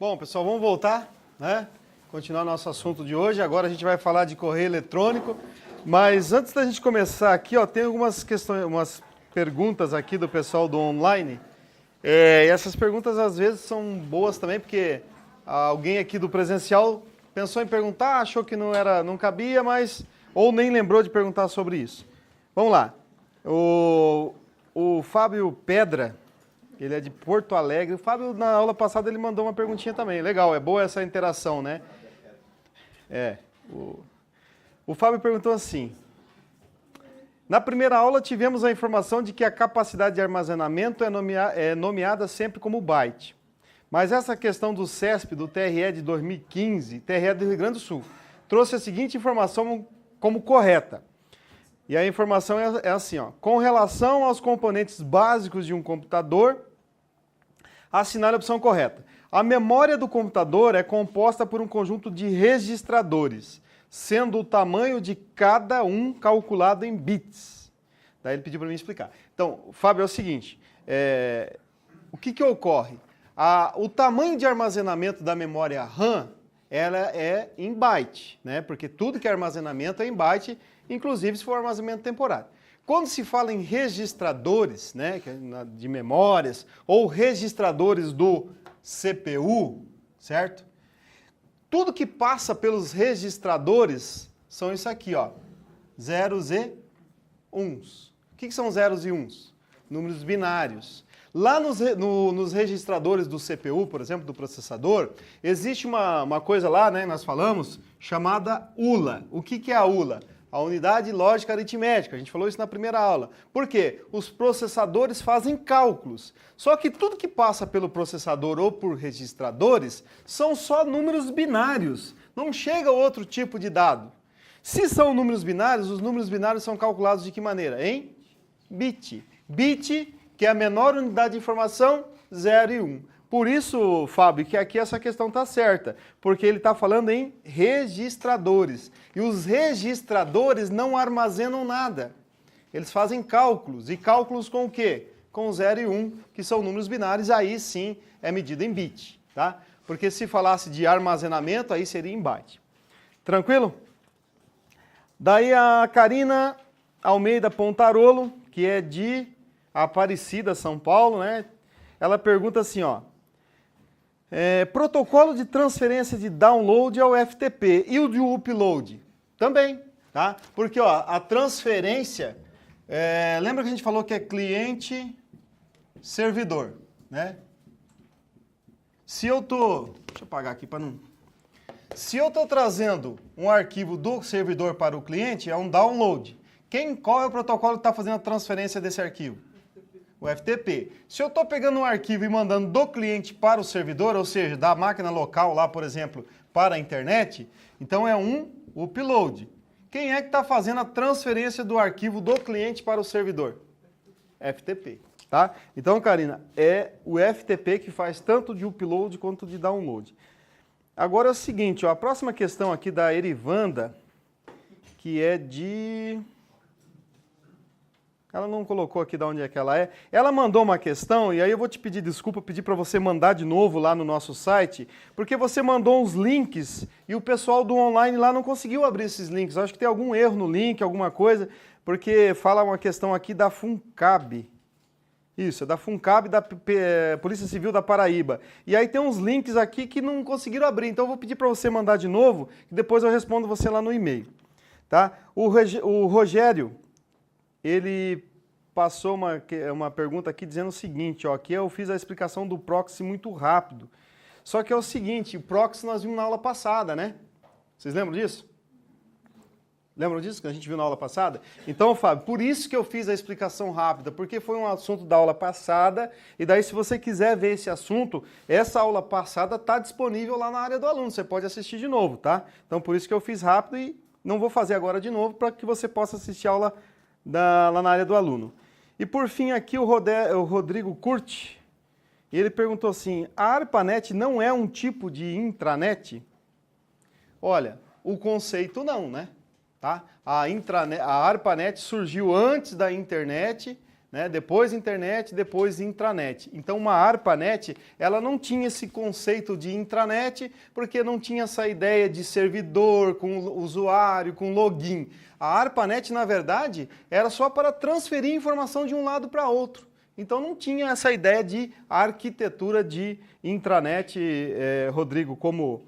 Bom, pessoal, vamos voltar, né? Continuar nosso assunto de hoje. Agora a gente vai falar de correio eletrônico. Mas antes da gente começar aqui, ó, tem algumas questões, umas perguntas aqui do pessoal do online. E essas perguntas às vezes são boas também, porque alguém aqui do presencial pensou em perguntar, achou que não cabia, mas ou nem lembrou de perguntar sobre isso. Vamos lá. O Fábio Pedra, ele é de Porto Alegre. O Fábio, na aula passada, ele mandou uma perguntinha também. Legal, é boa essa interação, né? O Fábio perguntou assim: na primeira aula tivemos a informação de que a capacidade de armazenamento é nomeada sempre como byte. Mas essa questão do CESP, do TRE de 2015, TRE do Rio Grande do Sul, trouxe a seguinte informação como correta. E a informação é assim, ó: com relação aos componentes básicos de um computador, assinale a opção correta. A memória do computador é composta por um conjunto de registradores, sendo o tamanho de cada um calculado em bits. Daí ele pediu para mim explicar. Então, Fábio, é o seguinte, o que ocorre? O tamanho de armazenamento da memória RAM, ela é em byte, né? Porque tudo que é armazenamento é em byte, inclusive se for armazenamento temporário. Quando se fala em registradores, né, de memórias, ou registradores do CPU, certo? Tudo que passa pelos registradores são isso aqui, ó, zeros e uns. O que são zeros e uns? Números binários. Lá nos registradores do CPU, por exemplo, do processador, existe uma coisa lá, né, nós falamos, chamada ULA. O que é a ULA? A unidade lógica aritmética. A gente falou isso na primeira aula. Por quê? Os processadores fazem cálculos. Só que tudo que passa pelo processador ou por registradores são só números binários. Não chega outro tipo de dado. Se são números binários, os números binários são calculados de que maneira? Em bit. Bit, que é a menor unidade de informação, 0 e 1. Por isso, Fábio, que aqui essa questão está certa, porque ele está falando em registradores. E os registradores não armazenam nada. Eles fazem cálculos. E cálculos com o quê? Com 0 e 1, que são números binários, aí sim é medida em bit, tá? Porque se falasse de armazenamento, aí seria em byte. Tranquilo? Daí a Karina Almeida Pontarolo, que é de Aparecida, São Paulo, né? Ela pergunta assim, ó: protocolo de transferência de download ao FTP e o de upload? Também, tá? Porque, ó, a transferência, lembra que a gente falou que é cliente-servidor, né? Se eu tô, deixa eu apagar aqui para não... Se eu tô trazendo um arquivo do servidor para o cliente, é um download. Qual é o protocolo que está fazendo a transferência desse arquivo? O FTP. Se eu estou pegando um arquivo e mandando do cliente para o servidor, ou seja, da máquina local lá, por exemplo, para a internet, então é um upload. Quem é que está fazendo a transferência do arquivo do cliente para o servidor? FTP, tá? Então, Karina, é o FTP que faz tanto de upload quanto de download. Agora é o seguinte, ó, a próxima questão aqui da Erivanda, que é de... Ela não colocou aqui de onde é que ela é. Ela mandou uma questão, e aí eu vou te pedir desculpa, pedir para você mandar de novo lá no nosso site, porque você mandou uns links e o pessoal do online lá não conseguiu abrir esses links. Eu acho que tem algum erro no link, alguma coisa, porque fala uma questão aqui da FUNCAB. Isso, é da FUNCAB, da Polícia Civil da Paraíba. E aí tem uns links aqui que não conseguiram abrir, então eu vou pedir para você mandar de novo, e depois eu respondo você lá no e-mail. Tá? O Rogério, ele passou uma pergunta aqui dizendo o seguinte, ó, que eu fiz a explicação do proxy muito rápido. Só que é o seguinte, o proxy nós vimos na aula passada, né? Vocês lembram disso? Lembram disso que a gente viu na aula passada? Então, Fábio, por isso que eu fiz a explicação rápida, porque foi um assunto da aula passada, e daí se você quiser ver esse assunto, essa aula passada está disponível lá na área do aluno, você pode assistir de novo, tá? Então, por isso que eu fiz rápido e não vou fazer agora de novo, para que você possa assistir a aula lá na área do aluno. E por fim aqui o Rodrigo Curti, ele perguntou assim: a ARPANET não é um tipo de intranet? Olha, o conceito não, né? Tá? A ARPANET surgiu antes da internet, né? Depois internet, depois intranet. Então uma ARPANET, ela não tinha esse conceito de intranet, porque não tinha essa ideia de servidor, com usuário, com login. A ARPANET, na verdade, era só para transferir informação de um lado para outro. Então não tinha essa ideia de arquitetura de intranet, Rodrigo, como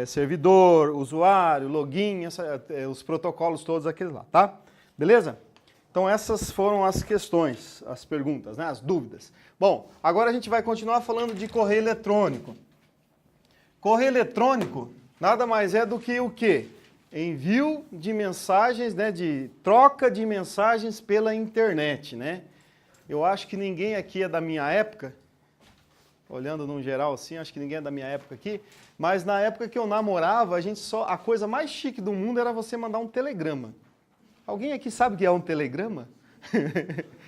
servidor, usuário, login, os protocolos todos aqueles lá, tá? Beleza? Então essas foram as questões, as perguntas, né? As dúvidas. Bom, agora a gente vai continuar falando de correio eletrônico. Correio eletrônico nada mais é do que o quê? Envio de mensagens, né? De troca de mensagens pela internet, né? Eu acho que ninguém aqui é da minha época, olhando num geral assim, acho que ninguém é da minha época aqui, mas na época que eu namorava, a coisa mais chique do mundo era você mandar um telegrama. Alguém aqui sabe o que é um telegrama?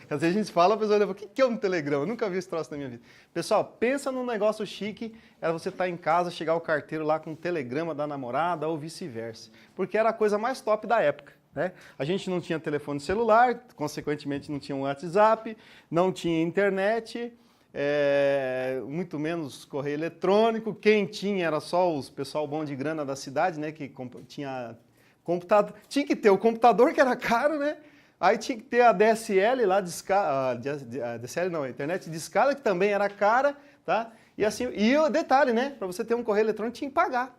Às vezes a gente fala, a pessoa olha, o que é um telegrama? Eu nunca vi esse troço na minha vida. Pessoal, pensa num negócio chique, era você estar em casa, chegar o carteiro lá com um telegrama da namorada ou vice-versa. Porque era a coisa mais top da época. Né? A gente não tinha telefone celular, consequentemente não tinha um WhatsApp, não tinha internet, muito menos correio eletrônico. Quem tinha era só os pessoal bom de grana da cidade, né? Que tinha computador. Tinha que ter o computador, que era caro, né? Aí tinha que ter a DSL lá, a DSL não, a internet de escada, que também era cara, tá? E assim, e o detalhe, né? Para você ter um correio eletrônico tinha que pagar.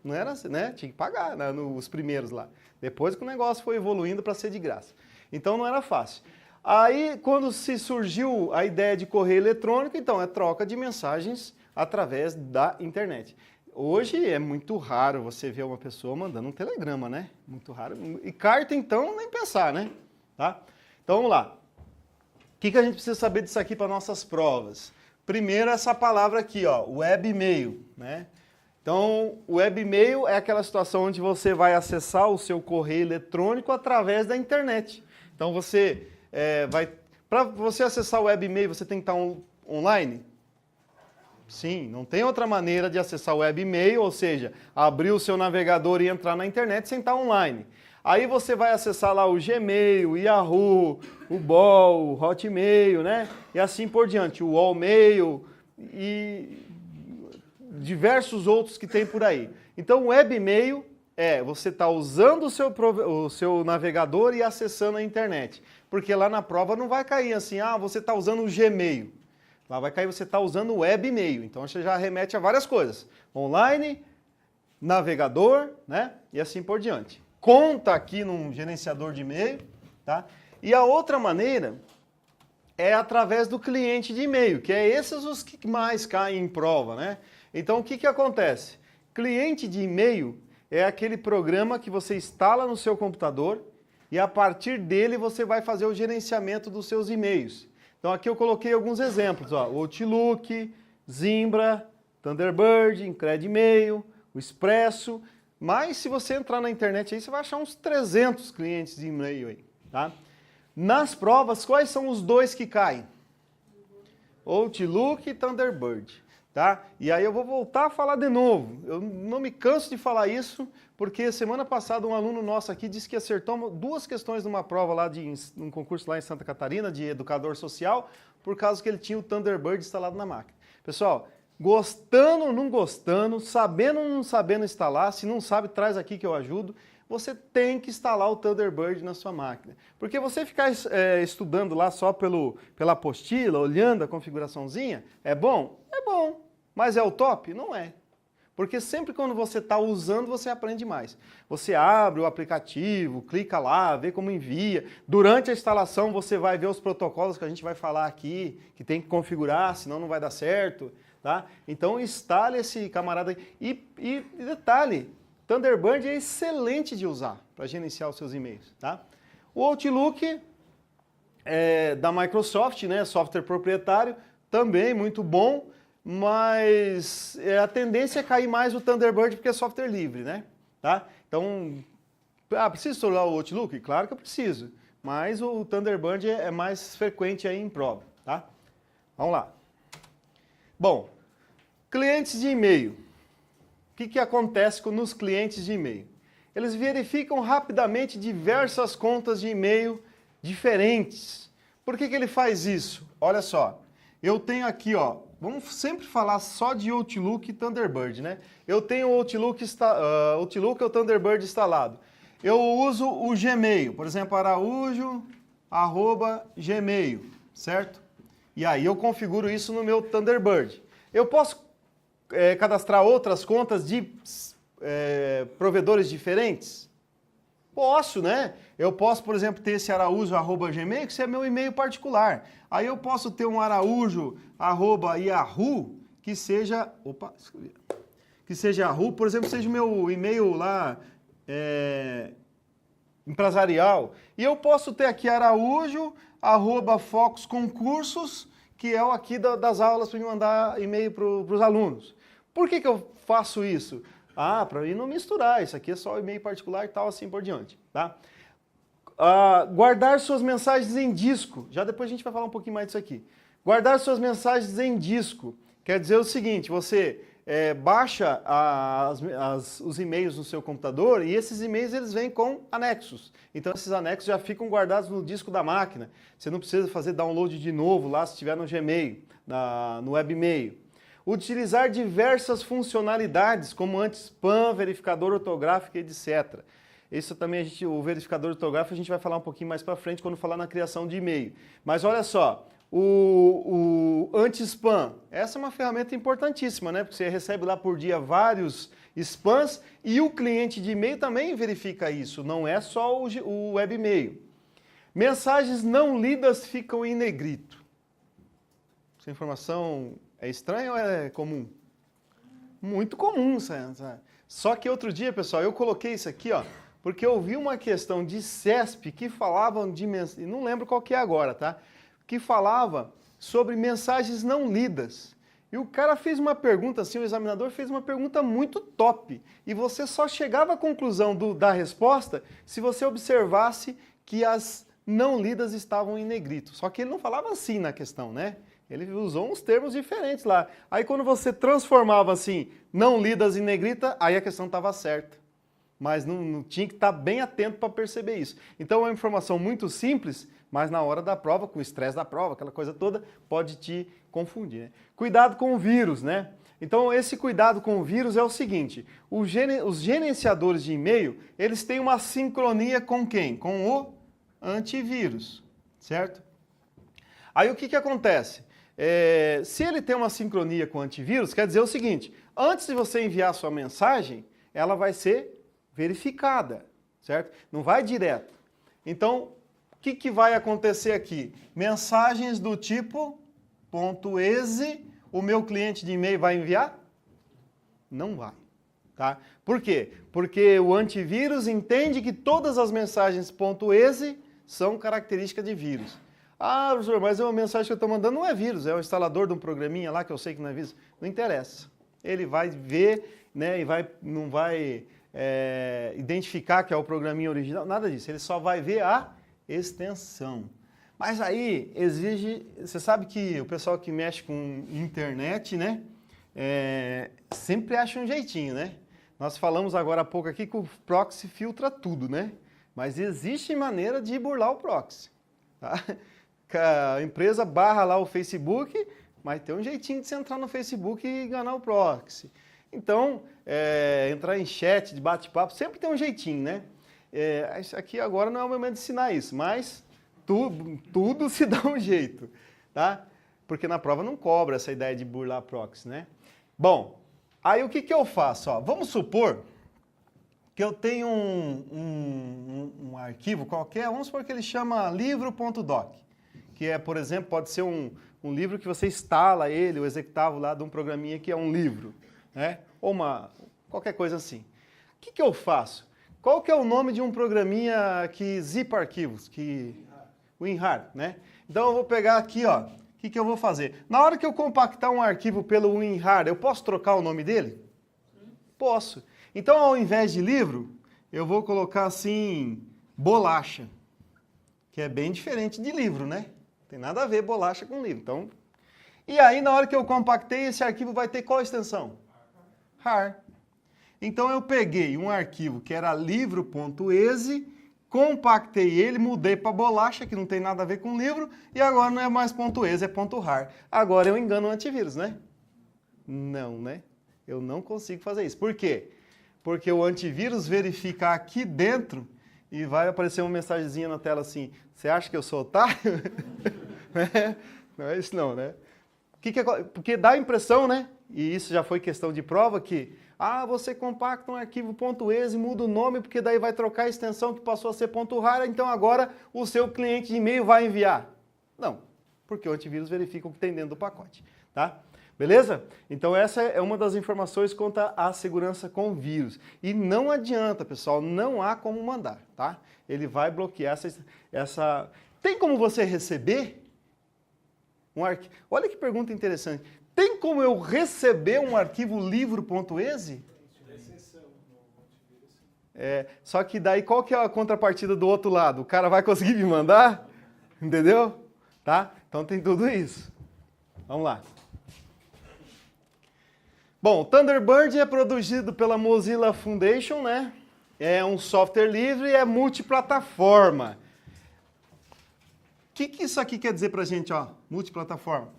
Não era assim, né? Tinha que pagar, né? Os primeiros lá. Depois que o negócio foi evoluindo para ser de graça. Então não era fácil. Aí, quando se surgiu a ideia de correio eletrônico, então é troca de mensagens através da internet. Hoje é muito raro você ver uma pessoa mandando um telegrama, né? Muito raro. E carta, então, nem pensar, né? Tá? Então vamos lá. O que a gente precisa saber disso aqui para nossas provas? Primeiro, essa palavra aqui, ó, webmail, né? Então, o webmail é aquela situação onde você vai acessar o seu correio eletrônico através da internet. Então, você para você acessar o webmail, você tem que estar online? Sim, não tem outra maneira de acessar o webmail, ou seja, abrir o seu navegador e entrar na internet sem estar online. Aí você vai acessar lá o Gmail, o Yahoo, o Ball, o Hotmail, né? E assim por diante, o Allmail e diversos outros que tem por aí. Então, o webmail você está usando o seu navegador e acessando a internet. Porque lá na prova não vai cair assim, você está usando o Gmail. Lá vai cair, você está usando o webmail. Então, você já remete a várias coisas. Online, navegador, né? E assim por diante. Conta aqui num gerenciador de e-mail, tá? E a outra maneira é através do cliente de e-mail, que é esses os que mais caem em prova, né? Então, o que acontece? Cliente de e-mail é aquele programa que você instala no seu computador e a partir dele você vai fazer o gerenciamento dos seus e-mails. Então, aqui eu coloquei alguns exemplos, ó, Outlook, Zimbra, Thunderbird, IncrediMail, o Expresso, mas se você entrar na internet aí, você vai achar uns 300 clientes de e-mail aí, tá? Nas provas, quais são os dois que caem? Outlook e Thunderbird. Tá? E aí eu vou voltar a falar de novo. Eu não me canso de falar isso, porque semana passada um aluno nosso aqui disse que acertou 2 questões numa prova lá num concurso lá em Santa Catarina, de educador social, por causa que ele tinha o Thunderbird instalado na máquina. Pessoal, gostando ou não gostando, sabendo ou não sabendo instalar, se não sabe, traz aqui que eu ajudo. Você tem que instalar o Thunderbird na sua máquina. Porque você ficar estudando lá só pela apostila, olhando a configuraçãozinha, é bom? É bom. Mas é o top? Não é. Porque sempre quando você está usando, você aprende mais. Você abre o aplicativo, clica lá, vê como envia. Durante a instalação, você vai ver os protocolos que a gente vai falar aqui, que tem que configurar, senão não vai dar certo. Tá? Então, instale esse camarada aí. E detalhe, Thunderbird é excelente de usar para gerenciar os seus e-mails. Tá? O Outlook da Microsoft, né, software proprietário, também muito bom. Mas a tendência é cair mais o Thunderbird porque é software livre, né? Tá? Então, preciso instalar o Outlook? Claro que eu preciso, mas o Thunderbird é mais frequente aí em prova, tá? Vamos lá. Bom, clientes de e-mail. O que acontece nos clientes de e-mail? Eles verificam rapidamente diversas contas de e-mail diferentes. Por que ele faz isso? Olha só, eu tenho aqui, ó, vamos sempre falar só de Outlook e Thunderbird, né? Eu tenho o Outlook e o Thunderbird instalado. Eu uso o Gmail, por exemplo, araújo@gmail, certo? E aí eu configuro isso no meu Thunderbird. Eu posso cadastrar outras contas de provedores diferentes? Posso, né? Eu posso, por exemplo, ter esse araújo@gmail, que isso é meu e-mail particular. Aí eu posso ter um araújo@yahoo, que seja... Opa, escrevi. Que seja Yahoo, por exemplo, seja o meu e-mail lá empresarial. E eu posso ter aqui araújo@focusconcursos, que é o aqui das aulas para me mandar e-mail para os alunos. Por que eu faço isso? Para mim não misturar, isso aqui é só e-mail particular e tal, assim por diante, tá? Guardar suas mensagens em disco, já depois a gente vai falar um pouquinho mais disso aqui. Guardar suas mensagens em disco, quer dizer o seguinte, você baixa os e-mails no seu computador e esses e-mails eles vêm com anexos. Então esses anexos já ficam guardados no disco da máquina, você não precisa fazer download de novo lá se estiver no Gmail, no webmail. Utilizar diversas funcionalidades, como anti-spam, verificador ortográfico, etc. Isso também, o verificador ortográfico, a gente vai falar um pouquinho mais para frente, quando falar na criação de e-mail. Mas olha só, o anti-spam, essa é uma ferramenta importantíssima, né? Porque você recebe lá por dia vários spams e o cliente de e-mail também verifica isso, não é só o webmail. Mensagens não lidas ficam em negrito. Essa informação... é estranho ou é comum? Muito comum, sabe? Só que outro dia, pessoal, eu coloquei isso aqui, ó, porque eu vi uma questão de CESP que falavam de mensagens, não lembro qual que é agora, tá? Que falava sobre mensagens não lidas. E o cara fez uma pergunta, assim, o examinador fez uma pergunta muito top. E você só chegava à conclusão da resposta se você observasse que as não lidas estavam em negrito. Só que ele não falava assim na questão, né? Ele usou uns termos diferentes lá. Aí quando você transformava assim, não lidas em negrita, aí a questão estava certa. Mas não tinha que estar bem atento para perceber isso. Então é uma informação muito simples, mas na hora da prova, com o estresse da prova, aquela coisa toda, pode te confundir, né? Cuidado com o vírus, né? Então esse cuidado com o vírus é o seguinte, os gerenciadores de e-mail, eles têm uma sincronia com quem? Com o antivírus, certo? Aí o que acontece? Se ele tem uma sincronia com o antivírus, quer dizer o seguinte, antes de você enviar sua mensagem, ela vai ser verificada, certo? Não vai direto. Então, o que vai acontecer aqui? Mensagens do tipo .exe, o meu cliente de e-mail vai enviar? Não vai, tá? Por quê? Porque o antivírus entende que todas as mensagens .exe são características de vírus. Ah, professor, mas a mensagem que eu estou mandando não é vírus, é o instalador de um programinha lá que eu sei que não é vírus. Não interessa. Ele vai ver, né, e não vai identificar que é o programinha original, nada disso. Ele só vai ver a extensão. Mas aí exige... Você sabe que o pessoal que mexe com internet, né, sempre acha um jeitinho, né? Nós falamos agora há pouco aqui que o proxy filtra tudo, né? Mas existe maneira de burlar o proxy, tá? A empresa barra lá o Facebook, mas tem um jeitinho de você entrar no Facebook e enganar o proxy. Então, entrar em chat, de bate-papo, sempre tem um jeitinho, né? Aqui agora não é o momento de ensinar isso, mas tudo se dá um jeito, tá? Porque na prova não cobra essa ideia de burlar proxy, né? Bom, aí o que eu faço? Ó, vamos supor que eu tenho um arquivo qualquer, vamos supor que ele chama livro.doc, que é, por exemplo, pode ser um livro que você instala ele, o executavo lá de um programinha que é um livro, né? Ou qualquer coisa assim. O que eu faço? Qual que é o nome de um programinha que zipa arquivos? O WinRAR, né? Então eu vou pegar aqui, ó, o que eu vou fazer? Na hora que eu compactar um arquivo pelo WinRAR, eu posso trocar o nome dele? Posso. Então, ao invés de livro, eu vou colocar assim, bolacha, que é bem diferente de livro, né? Tem nada a ver bolacha com livro. Então, e aí, na hora que eu compactei, esse arquivo vai ter qual extensão? RAR. Então, eu peguei um arquivo que era livro.exe compactei ele, mudei para bolacha, que não tem nada a ver com o livro, e agora não é mais .exe, é .rar. Agora eu engano o antivírus, né? Não, né? Eu não consigo fazer isso. Por quê? Porque o antivírus verifica aqui dentro e vai aparecer uma mensagenzinha na tela assim, você acha que eu sou otário? Não é isso não, né? Porque dá a impressão, né? E isso já foi questão de prova que, você compacta um arquivo .exe, muda o nome, porque daí vai trocar a extensão que passou a ser .rar, então agora o seu cliente de e-mail vai enviar. Não, porque o antivírus verifica o que tem dentro do pacote, tá? Beleza? Então essa é uma das informações quanto à segurança com vírus. E não adianta, pessoal, não há como mandar, tá? Ele vai bloquear essa... Tem como você receber um arquivo? Olha que pergunta interessante. Tem como eu receber um arquivo livro.exe? Só que daí qual que é a contrapartida do outro lado? O cara vai conseguir me mandar? Entendeu? Tá? Então tem tudo isso. Vamos lá. Bom, Thunderbird é produzido pela Mozilla Foundation, né? É um software livre e é multiplataforma. O que isso aqui quer dizer pra gente, ó? Multiplataforma.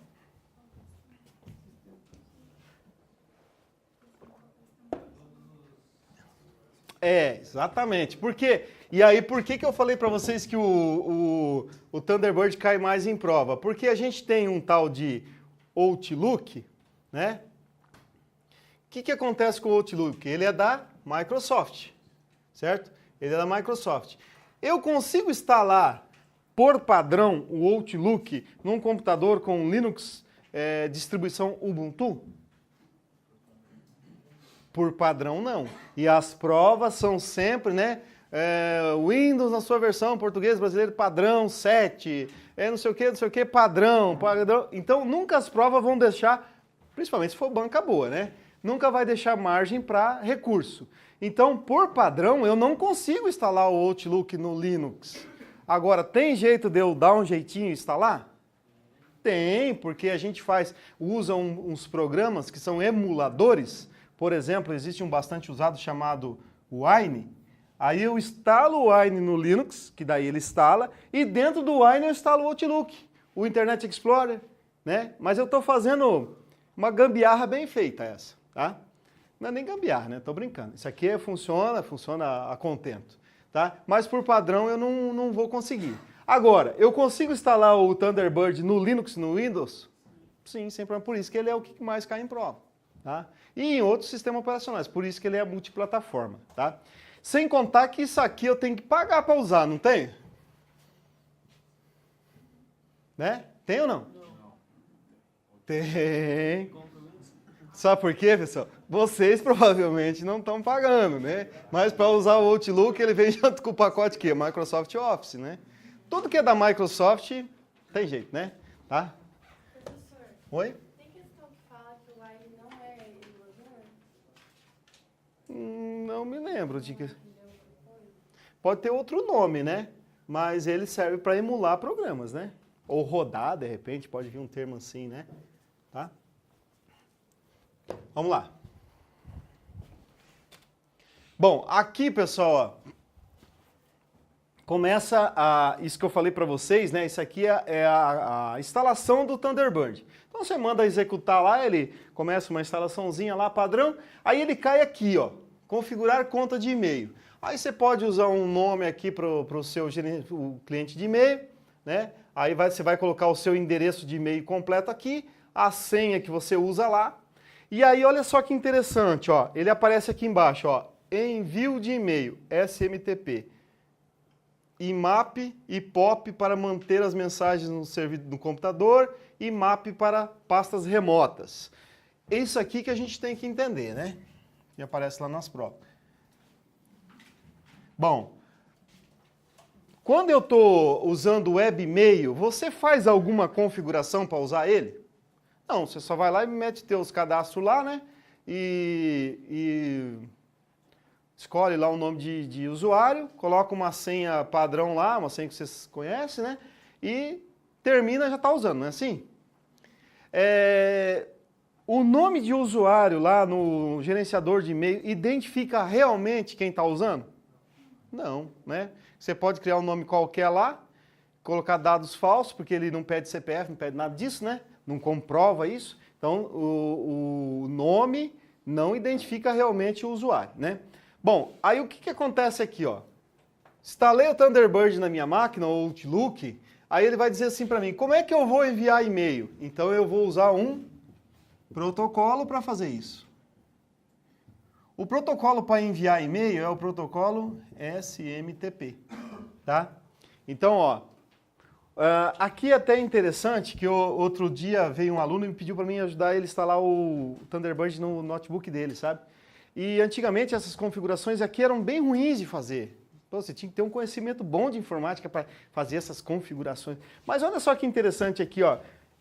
Exatamente. Por quê? E aí, por que eu falei para vocês que o Thunderbird cai mais em prova? Porque a gente tem um tal de Outlook, né? O que acontece com o Outlook? Ele é da Microsoft, certo? Ele é da Microsoft. Eu consigo instalar, por padrão, o Outlook num computador com Linux, distribuição Ubuntu? Por padrão, não. E as provas são sempre, né? Windows na sua versão português brasileiro padrão 7, não sei o que, padrão. Então, nunca as provas vão deixar, principalmente se for banca boa, né? Nunca vai deixar margem para recurso. Então, por padrão, eu não consigo instalar o Outlook no Linux. Agora, tem jeito de eu dar um jeitinho e instalar? Tem, porque a gente usa uns programas que são emuladores. Por exemplo, existe um bastante usado chamado Wine. Aí eu instalo o Wine no Linux, que daí ele instala, e dentro do Wine eu instalo o Outlook, o Internet Explorer, né? Mas eu estou fazendo uma gambiarra bem feita essa, tá? Não é nem gambiarra, né? Estou brincando. Isso aqui funciona a contento, tá? Mas por padrão eu não vou conseguir. Agora, eu consigo instalar o Thunderbird no Linux, no Windows? Sim, sem problema. Por isso que ele é o que mais cai em prova, tá? E em outros sistemas operacionais, por isso que ele é multiplataforma, tá? Sem contar que isso aqui eu tenho que pagar para usar, não tem? Né? Tem ou não? Não. Tem. Sabe por quê, pessoal? Vocês provavelmente não estão pagando, né? Mas para usar o Outlook, ele vem junto com o pacote que? Microsoft Office, né? Tudo que é da Microsoft, tem jeito, né? Tá? Professor. Oi? Não me lembro de que... Pode ter outro nome, né? Mas ele serve para emular programas, né? Ou rodar, de repente, pode vir um termo assim, né? Tá? Vamos lá. Bom, aqui, pessoal, ó, começa isso que eu falei para vocês, né? Isso aqui é a instalação do Thunderbird. Então você manda executar lá, ele começa uma instalaçãozinha lá, padrão, aí ele cai aqui, ó, configurar conta de e-mail. Aí você pode usar um nome aqui para o seu cliente de e-mail, né? Aí você vai colocar o seu endereço de e-mail completo aqui, a senha que você usa lá. E aí olha só que interessante, ó, ele aparece aqui embaixo, ó, envio de e-mail, SMTP. IMAP e POP para manter as mensagens no computador e MAP para pastas remotas. É isso aqui que a gente tem que entender, né? Que aparece lá nas provas. Bom, quando eu estou usando o webmail, você faz alguma configuração para usar ele? Não, você só vai lá e mete teus cadastros lá, né? E escolhe lá o nome de usuário, coloca uma senha padrão lá, uma senha que vocês conhecem, né? E termina, já está usando, não é assim? O nome de usuário lá no gerenciador de e-mail identifica realmente quem está usando? Não, né? Você pode criar um nome qualquer lá, colocar dados falsos, porque ele não pede CPF, não pede nada disso, né? Não comprova isso. Então, o nome não identifica realmente o usuário, né? Bom, aí o que acontece aqui, ó? Instalei o Thunderbird na minha máquina, ou Outlook, aí ele vai dizer assim para mim, como é que eu vou enviar e-mail? Então, eu vou usar um protocolo para fazer isso. O protocolo para enviar e-mail é o protocolo SMTP, tá? Então, ó, aqui é até interessante que outro dia veio um aluno e me pediu para mim ajudar ele a instalar o Thunderbird no notebook dele, sabe? E antigamente essas configurações aqui eram bem ruins de fazer. Então, você tinha que ter um conhecimento bom de informática para fazer essas configurações. Mas olha só que interessante aqui, ó.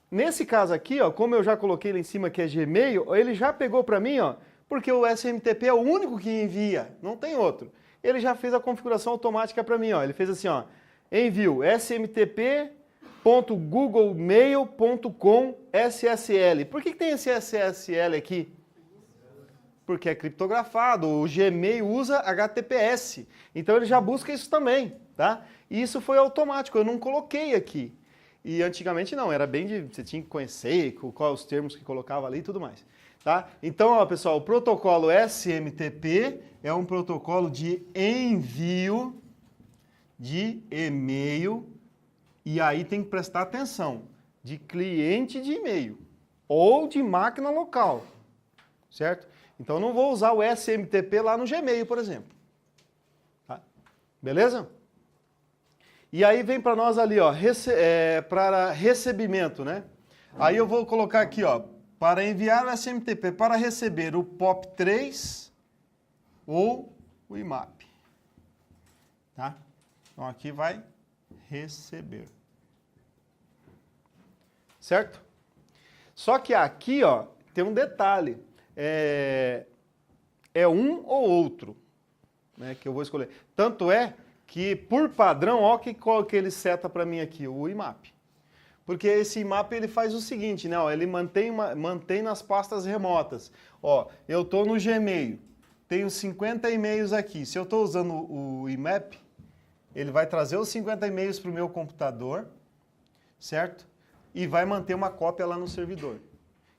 Nesse caso aqui, ó, como eu já coloquei lá em cima que é Gmail, ele já pegou para mim, ó, porque o SMTP é o único que envia, não tem outro. Ele já fez a configuração automática para mim, ó. Ele fez assim, ó, envio smtp.googlemail.com SSL. Por que tem esse SSL aqui? Porque é criptografado, o Gmail usa HTTPS. Então ele já busca isso também, tá? E isso foi automático, eu não coloquei aqui. E antigamente não, era bem de... Você tinha que conhecer quais os termos que colocava ali e tudo mais. Tá? Então, ó, pessoal, o protocolo SMTP é um protocolo de envio de e-mail, e aí tem que prestar atenção, de cliente de e-mail ou de máquina local, certo? Então, eu não vou usar o SMTP lá no Gmail, por exemplo. Tá? Beleza? E aí vem para nós ali, ó, para recebimento, né? Aí eu vou colocar aqui, ó, para enviar o SMTP, para receber o POP3 ou o IMAP. Tá? Então aqui vai receber. Certo? Só que aqui, ó, tem um detalhe. É um ou outro, né, que eu vou escolher. Tanto é que, por padrão, ó, qual que ele seta para mim aqui? O IMAP. Porque esse IMAP ele faz o seguinte, né? Ó, ele mantém nas pastas remotas. Ó, eu estou no Gmail, tenho 50 e-mails aqui. Se eu estou usando o IMAP, ele vai trazer os 50 e-mails para o meu computador, certo? E vai manter uma cópia lá no servidor.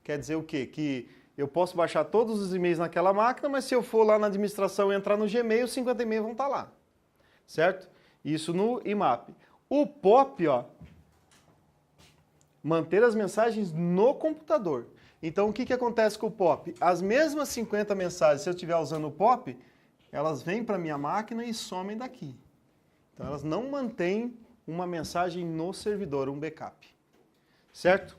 Quer dizer o quê? Que eu posso baixar todos os e-mails naquela máquina, mas se eu for lá na administração e entrar no Gmail, os 50 e-mails vão estar lá, certo? Isso no IMAP. O POP, ó, manter as mensagens no computador. Então, o que acontece com o POP? As mesmas 50 mensagens, se eu estiver usando o POP, elas vêm para a minha máquina e somem daqui. Então, elas não mantêm uma mensagem no servidor, um backup. Certo?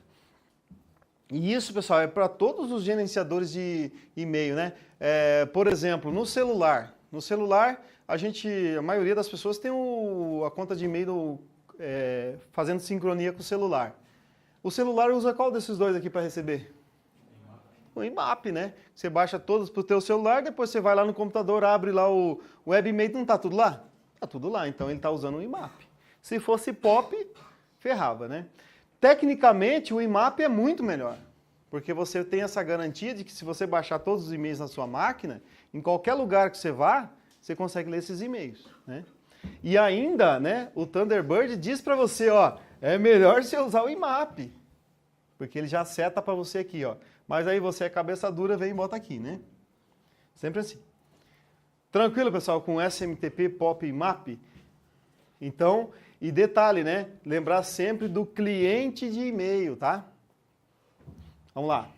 E isso, pessoal, é para todos os gerenciadores de e-mail, né? Por exemplo, no celular. No celular, a maioria das pessoas tem a conta de e-mail fazendo sincronia com o celular. O celular usa qual desses dois aqui para receber? O IMAP, né? Você baixa todos para o teu celular, depois você vai lá no computador, abre lá o webmail, não está tudo lá? Está tudo lá, então ele está usando o IMAP. Se fosse POP, ferrava, né? Tecnicamente, o IMAP é muito melhor, porque você tem essa garantia de que se você baixar todos os e-mails na sua máquina, em qualquer lugar que você vá, você consegue ler esses e-mails, né? E ainda, né, o Thunderbird diz para você, ó, é melhor você usar o IMAP, porque ele já seta para você aqui, ó. Mas aí você é cabeça dura, vem e bota aqui, né? Sempre assim. Tranquilo, pessoal, com SMTP, POP e IMAP? Então, e detalhe, né? Lembrar sempre do cliente de e-mail, tá? Vamos lá.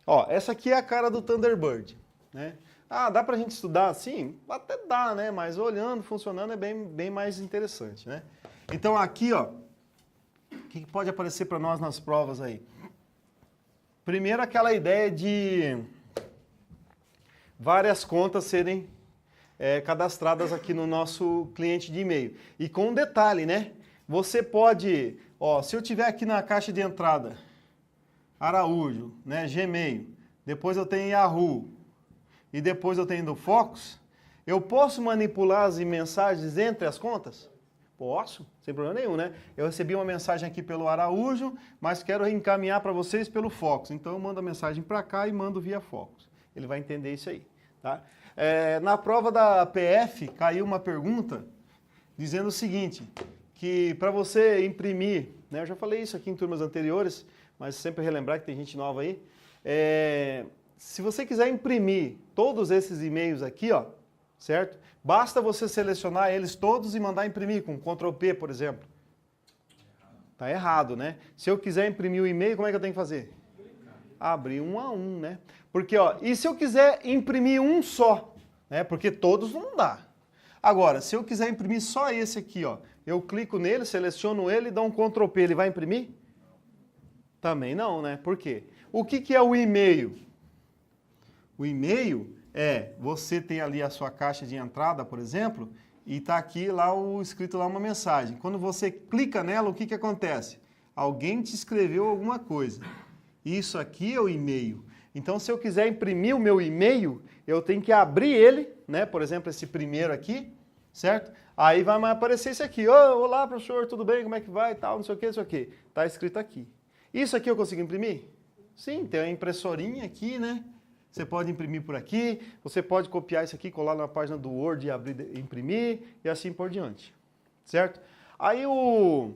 Ó, essa aqui é a cara do Thunderbird, né? Ah, dá pra gente estudar assim? Até dá, né? Mas olhando, funcionando é bem mais interessante, né? Então aqui, ó, o que pode aparecer para nós nas provas aí? Primeiro aquela ideia de várias contas serem cadastradas aqui no nosso cliente de e-mail. E com um detalhe, né? Você pode, ó, se eu tiver aqui na caixa de entrada, Araújo, né, Gmail, depois eu tenho Yahoo, e depois eu tenho do Focus, eu posso manipular as mensagens entre as contas? Posso, sem problema nenhum, né? Eu recebi uma mensagem aqui pelo Araújo, mas quero encaminhar para vocês pelo Focus. Então eu mando a mensagem para cá e mando via Focus. Ele vai entender isso aí, Tá? Na prova da PF caiu uma pergunta dizendo o seguinte, que para você imprimir, né, eu já falei isso aqui em turmas anteriores, mas sempre relembrar que tem gente nova aí, se você quiser imprimir todos esses e-mails aqui, ó, certo? Basta você selecionar eles todos e mandar imprimir com Ctrl P, por exemplo. Tá errado, né? Se eu quiser imprimir o e-mail, como é que eu tenho que fazer? Abrir um a um, né? Porque, ó, e se eu quiser imprimir um só, né? Porque todos não dá. Agora, se eu quiser imprimir só esse aqui, ó, eu clico nele, seleciono ele e dou um Ctrl P, ele vai imprimir? Também não, né? Por quê? O que é o e-mail? O e-mail você tem ali a sua caixa de entrada, por exemplo, e está aqui lá escrito lá uma mensagem. Quando você clica nela, o que acontece? Alguém te escreveu alguma coisa. Isso aqui é o e-mail. Então, se eu quiser imprimir o meu e-mail, eu tenho que abrir ele, né? Por exemplo, esse primeiro aqui, certo? Aí vai aparecer esse aqui. Olá, professor, tudo bem? Como é que vai? Tal, não sei o que, não sei o que. Está escrito aqui. Isso aqui eu consigo imprimir? Sim, tem uma impressorinha aqui, né? Você pode imprimir por aqui, você pode copiar isso aqui, colar na página do Word e abrir, imprimir, e assim por diante, certo? Aí o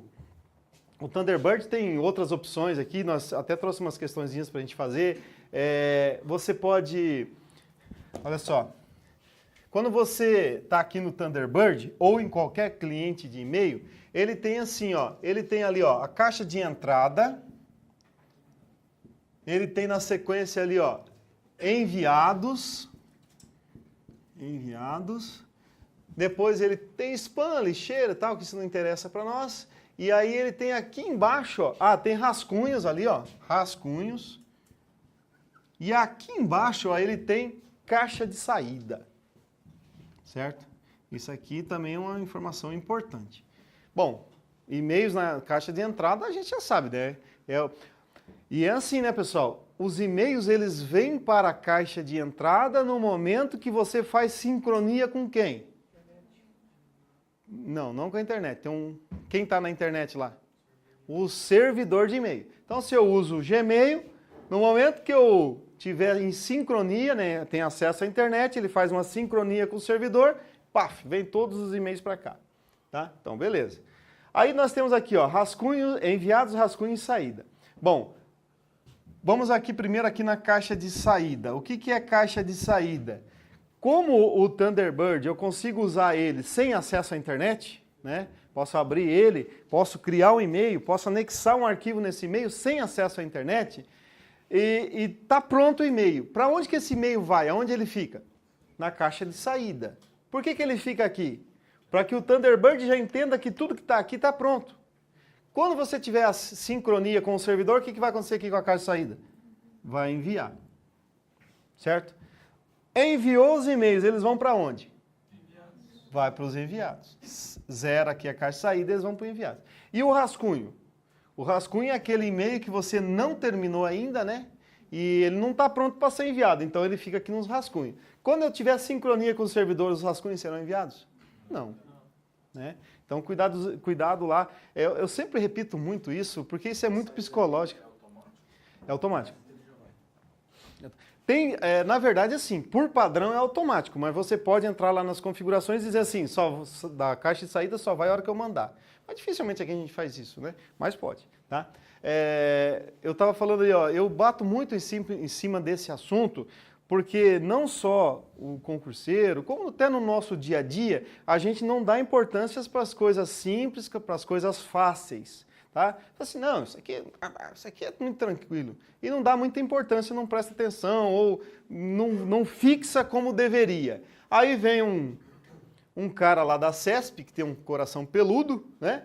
Thunderbird tem outras opções aqui, nós até trouxemos umas questõezinhas para a gente fazer. Você pode, olha só, quando você está aqui no Thunderbird, ou em qualquer cliente de e-mail, ele tem assim, ó, ele tem ali, ó, a caixa de entrada, ele tem na sequência ali, ó, enviados, depois ele tem spam, lixeira e tal, que isso não interessa para nós, e aí ele tem aqui embaixo, ó, tem rascunhos ali, ó, rascunhos, e aqui embaixo, ó, ele tem caixa de saída, certo? Isso aqui também é uma informação importante. Bom, e-mails na caixa de entrada a gente já sabe, né? E é assim, né, pessoal? Os e-mails, eles vêm para a caixa de entrada no momento que você faz sincronia com quem? Não com a internet. Quem está na internet lá? O servidor de e-mail. Então, se eu uso o Gmail, no momento que eu tiver em sincronia, né, tem acesso à internet, ele faz uma sincronia com o servidor, paf, vem todos os e-mails para cá. Tá? Então, beleza. Aí nós temos aqui, ó, rascunhos, enviados, rascunho e saída. Bom, vamos aqui primeiro aqui na caixa de saída. O que é caixa de saída? Como o Thunderbird, eu consigo usar ele sem acesso à internet, né? Posso abrir ele, posso criar um e-mail, posso anexar um arquivo nesse e-mail sem acesso à internet e tá pronto o e-mail. Para onde que esse e-mail vai? Aonde ele fica? Na caixa de saída. Por que ele fica aqui? Para que o Thunderbird já entenda que tudo que está aqui está pronto. Quando você tiver a sincronia com o servidor, o que vai acontecer aqui com a caixa de saída? Vai enviar. Certo? Enviou os e-mails, eles vão para onde? Enviados. Vai para os enviados. Zera aqui a caixa de saída, eles vão para o enviado. E o rascunho? O rascunho é aquele e-mail que você não terminou ainda, né? E ele não está pronto para ser enviado, então ele fica aqui nos rascunhos. Quando eu tiver sincronia com os servidores, os rascunhos serão enviados? Não. Né? Então, cuidado lá. Eu sempre repito muito isso, porque isso é muito psicológico. É automático. Na verdade, assim, por padrão é automático, mas você pode entrar lá nas configurações e dizer assim, da caixa de saída só vai a hora que eu mandar. Mas dificilmente aqui a gente faz isso, né? Mas pode, tá? Eu estava falando aí, ó, eu bato muito em cima desse assunto, porque não só o concurseiro, como até no nosso dia a dia, a gente não dá importância para as coisas simples, para as coisas fáceis. Tá? Assim, não, isso aqui é muito tranquilo. E não dá muita importância, não presta atenção, ou não fixa como deveria. Aí vem um cara lá da CESP, que tem um coração peludo, né?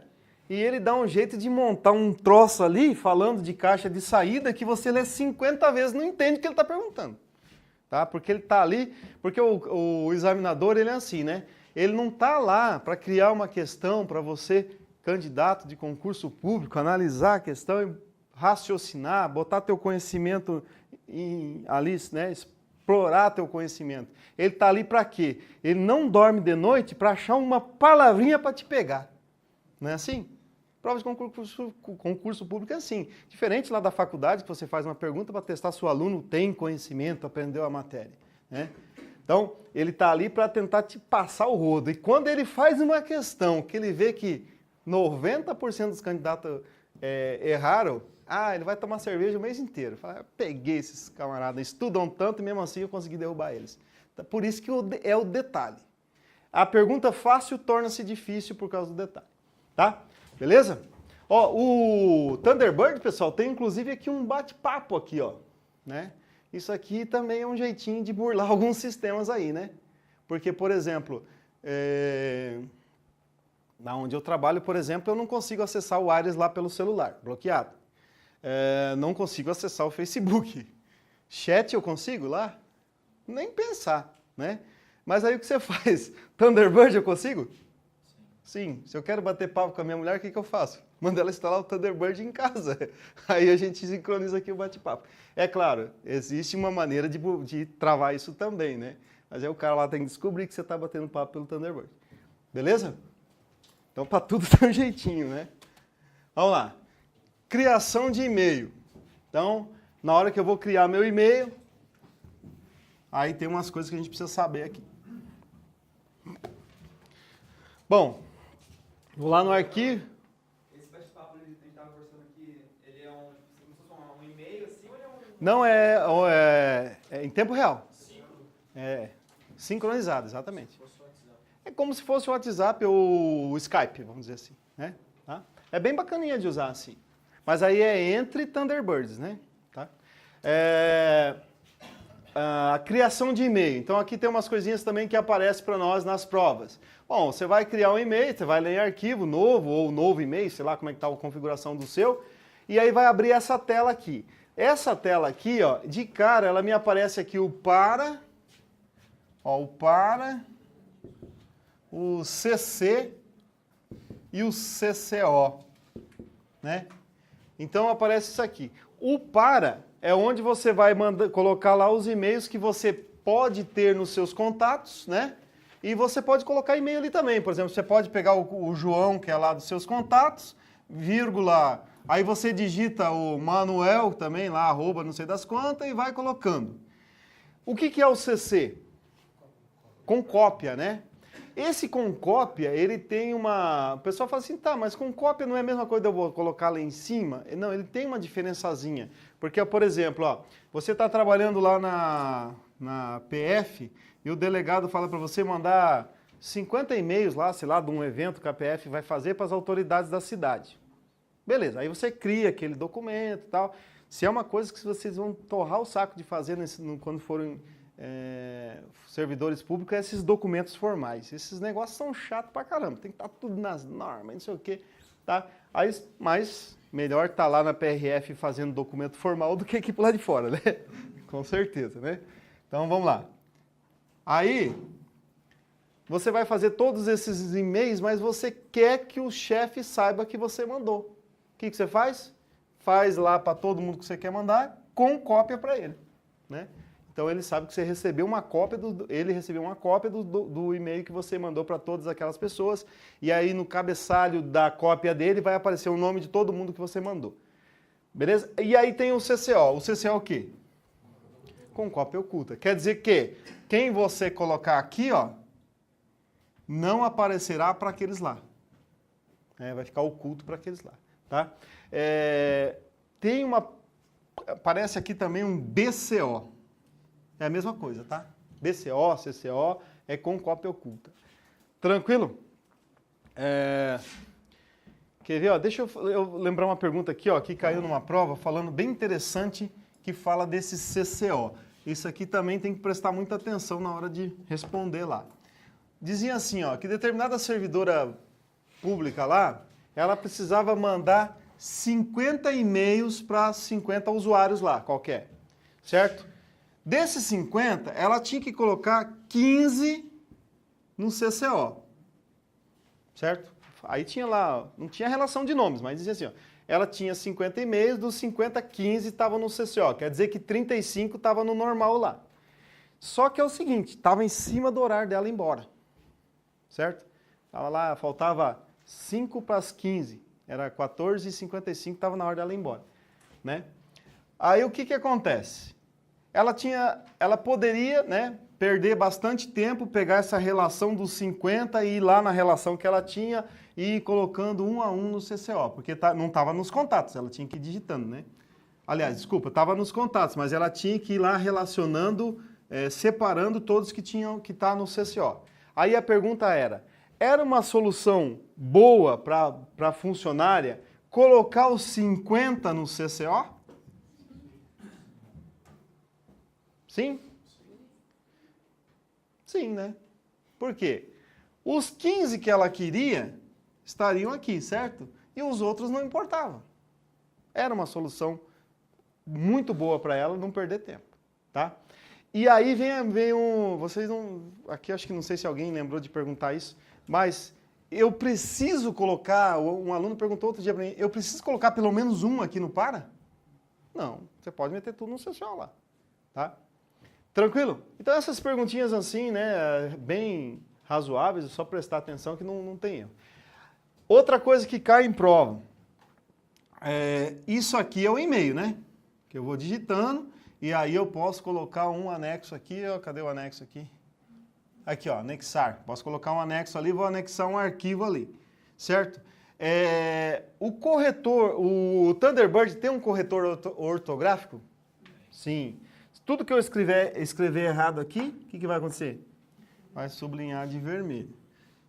E ele dá um jeito de montar um troço ali, falando de caixa de saída, que você lê 50 vezes e não entende o que ele está perguntando. Tá? Porque ele está ali, porque o examinador, ele é assim, né? Ele não está lá para criar uma questão para você, candidato de concurso público, analisar a questão e raciocinar, botar teu conhecimento ali, né? Explorar teu conhecimento. Ele está ali para quê? Ele não dorme de noite para achar uma palavrinha para te pegar. Não é assim? Prova de concurso público é assim. Diferente lá da faculdade, que você faz uma pergunta para testar se o aluno tem conhecimento, aprendeu a matéria. Né? Então, ele está ali para tentar te passar o rodo. E quando ele faz uma questão que ele vê que 90% dos candidatos erraram, ele vai tomar cerveja o mês inteiro. Fala, peguei esses camaradas, estudam tanto e mesmo assim eu consegui derrubar eles. Então, por isso que é o detalhe. A pergunta fácil torna-se difícil por causa do detalhe. Tá? Beleza? Ó, o Thunderbird, pessoal, tem inclusive aqui um bate-papo aqui, ó, né? Isso aqui também é um jeitinho de burlar alguns sistemas aí, né? Porque, por exemplo, na onde eu trabalho, por exemplo, eu não consigo acessar o Ares lá pelo celular, bloqueado. Não consigo acessar o Facebook. Chat eu consigo lá? Nem pensar, né? Mas aí o que você faz? Thunderbird eu consigo? Sim. Se eu quero bater papo com a minha mulher, o que eu faço? Mando ela instalar o Thunderbird em casa. Aí a gente sincroniza aqui o bate-papo. É claro, existe uma maneira de travar isso também, né? Mas aí o cara lá tem que descobrir que você está batendo papo pelo Thunderbird. Beleza? Então, para tudo tem um jeitinho, né? Vamos lá. Criação de e-mail. Então, na hora que eu vou criar meu e-mail, aí tem umas coisas que a gente precisa saber aqui. Bom, vou lá no arquivo. Esse bate-papo que a gente estava conversando aqui, ele é um e-mail assim ou ele é um... Não, é em tempo real. Sincronizado, exatamente. É como se fosse o WhatsApp ou o Skype, vamos dizer assim, né? Tá? É bem bacaninha de usar assim. Mas aí é entre Thunderbirds, né? Tá? A criação de e-mail. Então aqui tem umas coisinhas também que aparecem para nós nas provas. Bom, você vai criar um e-mail, você vai ler em arquivo novo ou novo e-mail, sei lá como é que está a configuração do seu, e aí vai abrir essa tela aqui. Essa tela aqui, ó, de cara, ela me aparece aqui o CC e o CCO, né? Então aparece isso aqui. O para é onde você vai colocar lá os e-mails que você pode ter nos seus contatos, né? E você pode colocar e-mail ali também. Por exemplo, você pode pegar o João, que é lá dos seus contatos, vírgula, aí você digita o Manuel também, lá, arroba, não sei das quantas, e vai colocando. O que é o CC? Com cópia, né? Esse com cópia, ele tem uma... O pessoal fala assim, tá, mas com cópia não é a mesma coisa de eu vou colocar lá em cima? Não, ele tem uma diferençazinha. Porque, por exemplo, ó, você está trabalhando lá na PF e o delegado fala para você mandar 50 e-mails lá, sei lá, de um evento que a PF vai fazer para as autoridades da cidade. Beleza, aí você cria aquele documento e tal. Se é uma coisa que vocês vão torrar o saco de fazer quando forem... servidores públicos, esses documentos formais. Esses negócios são chatos pra caramba, tem que estar tudo nas normas, não sei o quê. Tá? Aí, mas melhor estar lá na PRF fazendo documento formal do que aqui pro lado de fora, né? Com certeza, né? Então vamos lá. Aí, você vai fazer todos esses e-mails, mas você quer que o chefe saiba que você mandou. O que você faz? Faz lá para todo mundo que você quer mandar, com cópia para ele, né? Então ele sabe que você recebeu uma cópia, ele recebeu uma cópia do e-mail que você mandou para todas aquelas pessoas, e aí no cabeçalho da cópia dele vai aparecer o nome de todo mundo que você mandou. Beleza? E aí tem o CCO. O CCO é o quê? Com cópia oculta. Quer dizer que quem você colocar aqui, ó, não aparecerá para aqueles lá. Vai ficar oculto para aqueles lá. Tá? Aparece aqui também um BCO. É a mesma coisa, tá? BCO, CCO, é com cópia oculta. Tranquilo? Quer ver? Ó, deixa eu lembrar uma pergunta aqui, ó, que caiu numa prova, falando bem interessante, que fala desse CCO. Isso aqui também tem que prestar muita atenção na hora de responder lá. Dizia assim, ó, que determinada servidora pública lá, ela precisava mandar 50 e-mails para 50 usuários lá, qualquer, certo? Desses 50, ela tinha que colocar 15 no CCO, certo? Aí tinha lá, não tinha relação de nomes, mas dizia assim, ó, ela tinha 50 e-mails, dos 50, 15 estavam no CCO, quer dizer que 35 estavam no normal lá. Só que é o seguinte, estava em cima do horário dela ir embora, certo? Estava lá, faltava 5 para as 15, era 14h55, estava na hora dela ir embora, né? Aí o que acontece? Ela poderia, né, perder bastante tempo, pegar essa relação dos 50 e ir lá na relação que ela tinha e ir colocando um a um no CCO, porque não estava nos contatos, ela tinha que ir digitando, né? Aliás, desculpa, estava nos contatos, mas ela tinha que ir lá relacionando, separando todos que tinham que estar no CCO. Aí a pergunta era uma solução boa para a funcionária colocar os 50 no CCO? Sim? Sim, né? Por quê? Os 15 que ela queria estariam aqui, certo? E os outros não importavam. Era uma solução muito boa para ela não perder tempo, tá? E aí vem um... Vocês não... Aqui acho que não sei se alguém lembrou de perguntar isso, mas eu preciso colocar... Um aluno perguntou outro dia para mim, eu preciso colocar pelo menos um aqui no para? Não, você pode meter tudo no seu lá, tá? Tranquilo? Então essas perguntinhas assim, né, bem razoáveis, é só prestar atenção que não tem erro. Outra coisa que cai em prova, isso aqui é o e-mail, né? Que eu vou digitando e aí eu posso colocar um anexo aqui, ó, cadê o anexo aqui? Aqui, ó, anexar. Posso colocar um anexo ali, vou anexar um arquivo ali, certo? O corretor, o Thunderbird tem um corretor ortográfico? Sim. Tudo que eu escrever errado aqui, o que vai acontecer? Vai sublinhar de vermelho.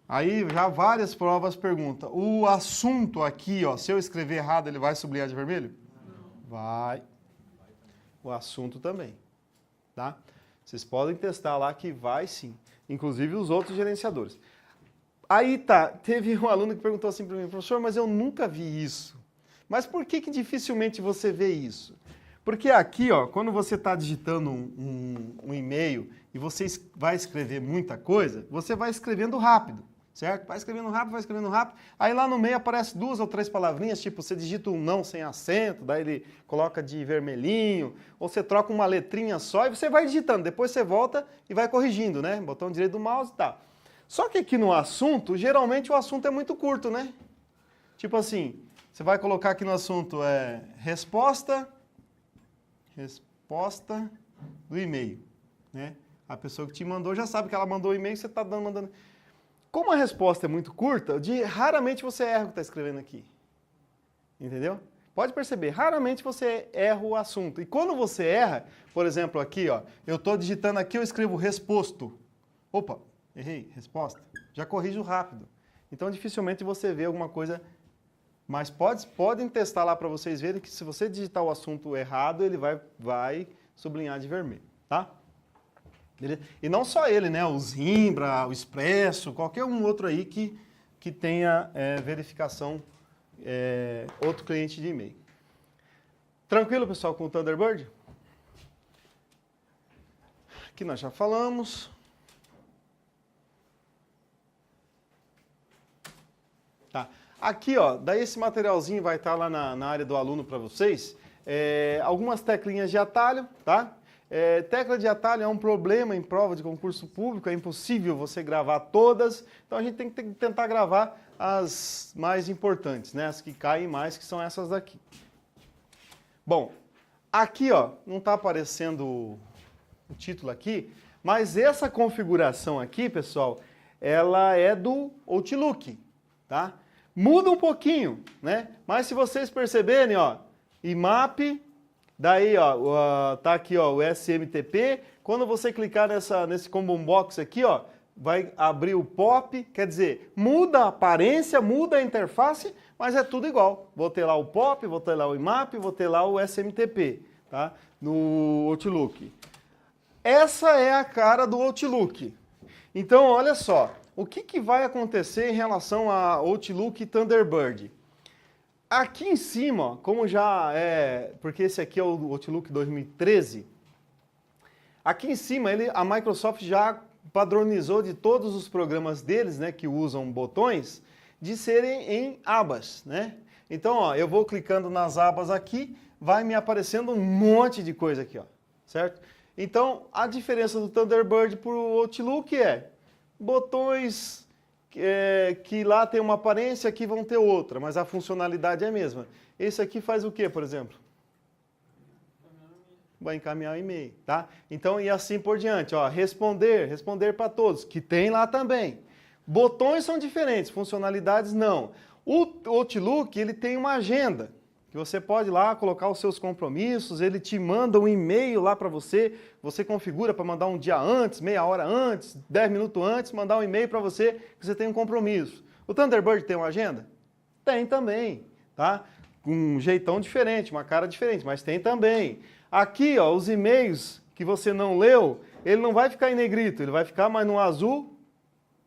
Aí já várias provas perguntam, o assunto aqui, ó, se eu escrever errado, ele vai sublinhar de vermelho? Não. Vai. O assunto também, tá? Vocês podem testar lá que vai sim, inclusive os outros gerenciadores. Aí tá, teve um aluno que perguntou assim para mim, professor, mas eu nunca vi isso. Mas por que dificilmente você vê isso? Porque aqui, ó, quando você está digitando um e-mail e você vai escrever muita coisa, você vai escrevendo rápido, certo? Vai escrevendo rápido, aí lá no meio aparece 2 ou 3 palavrinhas, tipo, você digita um não sem acento, daí ele coloca de vermelhinho, ou você troca uma letrinha só e você vai digitando, depois você volta e vai corrigindo, né? Botão direito do mouse e tal. Só que aqui no assunto, geralmente o assunto é muito curto, né? Tipo assim, você vai colocar aqui no assunto resposta do e-mail, né? A pessoa que te mandou já sabe que ela mandou o e-mail, você está mandando. Como a resposta é muito curta, raramente você erra o que está escrevendo aqui. Entendeu? Pode perceber, raramente você erra o assunto. E quando você erra, por exemplo, aqui, ó, eu estou digitando aqui, eu escrevo resposto. Opa, errei, resposta. Já corrijo rápido. Então, dificilmente você vê alguma coisa. Mas podem testar lá para vocês verem que se você digitar o assunto errado, ele vai sublinhar de vermelho, tá? Beleza? E não só ele, né? O Zimbra, o Expresso, qualquer um outro aí que tenha verificação, outro cliente de e-mail. Tranquilo, pessoal, com o Thunderbird? Aqui nós já falamos. Tá. Aqui, ó, daí esse materialzinho vai estar lá na área do aluno para vocês. Algumas teclinhas de atalho, tá? Tecla de atalho é um problema em prova de concurso público, é impossível você gravar todas, então a gente tem que tentar gravar as mais importantes, né? As que caem mais, que são essas daqui. Bom, aqui, ó, não está aparecendo o título aqui, mas essa configuração aqui, pessoal, ela é do Outlook, tá? Muda um pouquinho, né? Mas se vocês perceberem, ó, IMAP, daí, ó, tá aqui, ó, o SMTP. Quando você clicar nesse combo box aqui, ó, vai abrir o POP, quer dizer, muda a aparência, muda a interface, mas é tudo igual. Vou ter lá o POP, vou ter lá o IMAP, vou ter lá o SMTP, tá? No Outlook. Essa é a cara do Outlook. Então, olha só. O que vai acontecer em relação a Outlook e Thunderbird? Aqui em cima, ó, como já porque esse aqui é o Outlook 2013, aqui em cima a Microsoft já padronizou de todos os programas deles, né, que usam botões, de serem em abas, né? Então, ó, eu vou clicando nas abas aqui, vai me aparecendo um monte de coisa aqui, ó, certo? Então, a diferença do Thunderbird para o Outlook botões que lá tem uma aparência, aqui vão ter outra, mas a funcionalidade é a mesma. Esse aqui faz o quê, por exemplo? vai encaminhar o e-mail, tá? Então, e assim por diante, ó, responder para todos, que tem lá também. Botões são diferentes, funcionalidades não. O Outlook, ele tem uma agenda, que você pode ir lá colocar os seus compromissos, ele te manda um e-mail lá para você, você configura para mandar um dia antes, meia hora antes, 10 minutos antes, mandar um e-mail para você que você tem um compromisso. O Thunderbird tem uma agenda? Tem também, tá? Um jeitão diferente, uma cara diferente, mas tem também. Aqui, ó, os e-mails que você não leu, ele não vai ficar em negrito, ele vai ficar mais no azul,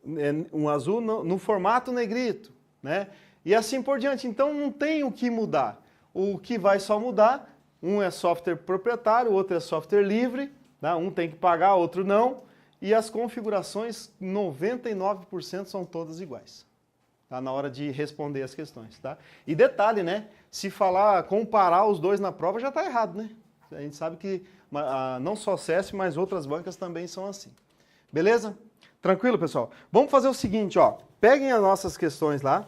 no formato negrito, né? E assim por diante. Então não tem o que mudar. O que vai só mudar, um é software proprietário, o outro é software livre, tá? Um tem que pagar, outro não, e as configurações, 99% são todas iguais. Tá, na hora de responder as questões, tá? E detalhe, né? Se comparar os dois na prova, já está errado, né? A gente sabe que não só a CESP, mas outras bancas também são assim. Beleza? Tranquilo, pessoal? Vamos fazer o seguinte, ó. Peguem as nossas questões lá.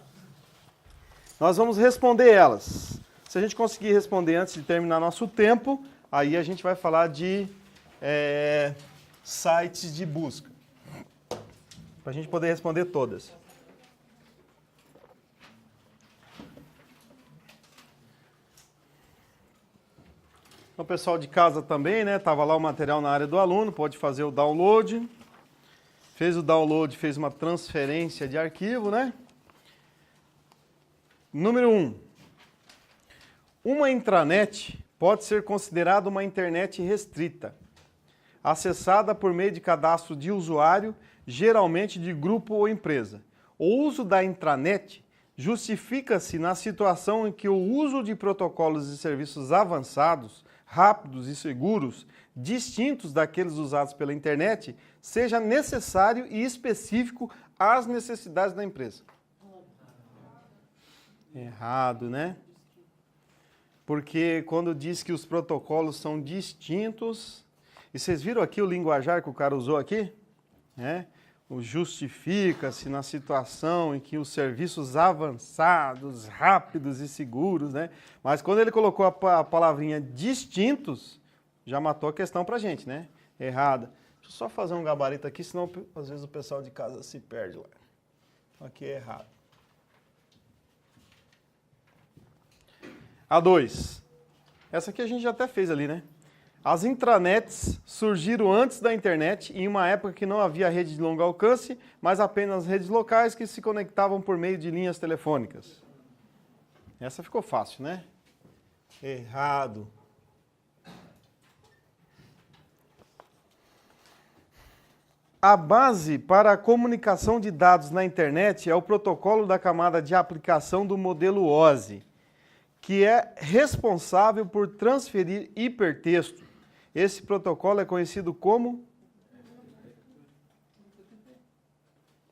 Nós vamos responder elas. Se a gente conseguir responder antes de terminar nosso tempo, aí a gente vai falar de sites de busca. Para a gente poder responder todas. O pessoal de casa também, né? Tava lá o material na área do aluno, pode fazer o download. Fez o download, fez uma transferência de arquivo, né? Número 1. Uma intranet pode ser considerada uma internet restrita, acessada por meio de cadastro de usuário, geralmente de grupo ou empresa. O uso da intranet justifica-se na situação em que o uso de protocolos e serviços avançados, rápidos e seguros, distintos daqueles usados pela internet, seja necessário e específico às necessidades da empresa. Errado, né? Porque quando diz que os protocolos são distintos, e vocês viram aqui o linguajar que o cara usou aqui? O justifica-se na situação em que os serviços avançados, rápidos e seguros, né? Mas quando ele colocou a palavrinha distintos, já matou a questão pra gente, né? Errada. Deixa eu só fazer um gabarito aqui, senão às vezes o pessoal de casa se perde lá. Aqui é errado. A 2. Essa aqui a gente já até fez ali, né? As intranets surgiram antes da internet, em uma época que não havia rede de longo alcance, mas apenas redes locais que se conectavam por meio de linhas telefônicas. Essa ficou fácil, né? Errado. A base para a comunicação de dados na internet é o protocolo da camada de aplicação do modelo OSI, que é responsável por transferir hipertexto. Esse protocolo é conhecido como?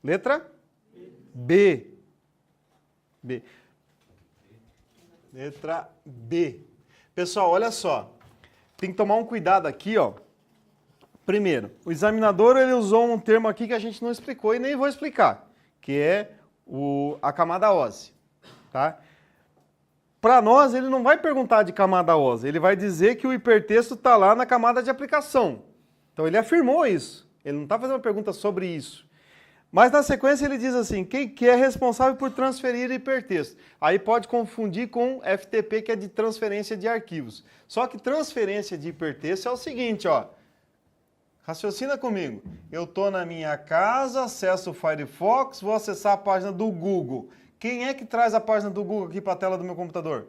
Letra? B. B. Letra B. Pessoal, olha só. Tem que tomar um cuidado aqui, ó. Primeiro, o examinador ele usou um termo aqui que a gente não explicou e nem vou explicar, que é a camada OSI, tá? Para nós, ele não vai perguntar de camada OSI, ele vai dizer que o hipertexto está lá na camada de aplicação. Então, ele afirmou isso, ele não está fazendo uma pergunta sobre isso. Mas, na sequência, ele diz assim, quem que é responsável por transferir hipertexto? Aí pode confundir com FTP, que é de transferência de arquivos. Só que transferência de hipertexto é o seguinte, ó. Raciocina comigo. Eu estou na minha casa, acesso o Firefox, vou acessar a página do Google. Quem é que traz a página do Google aqui para a tela do meu computador?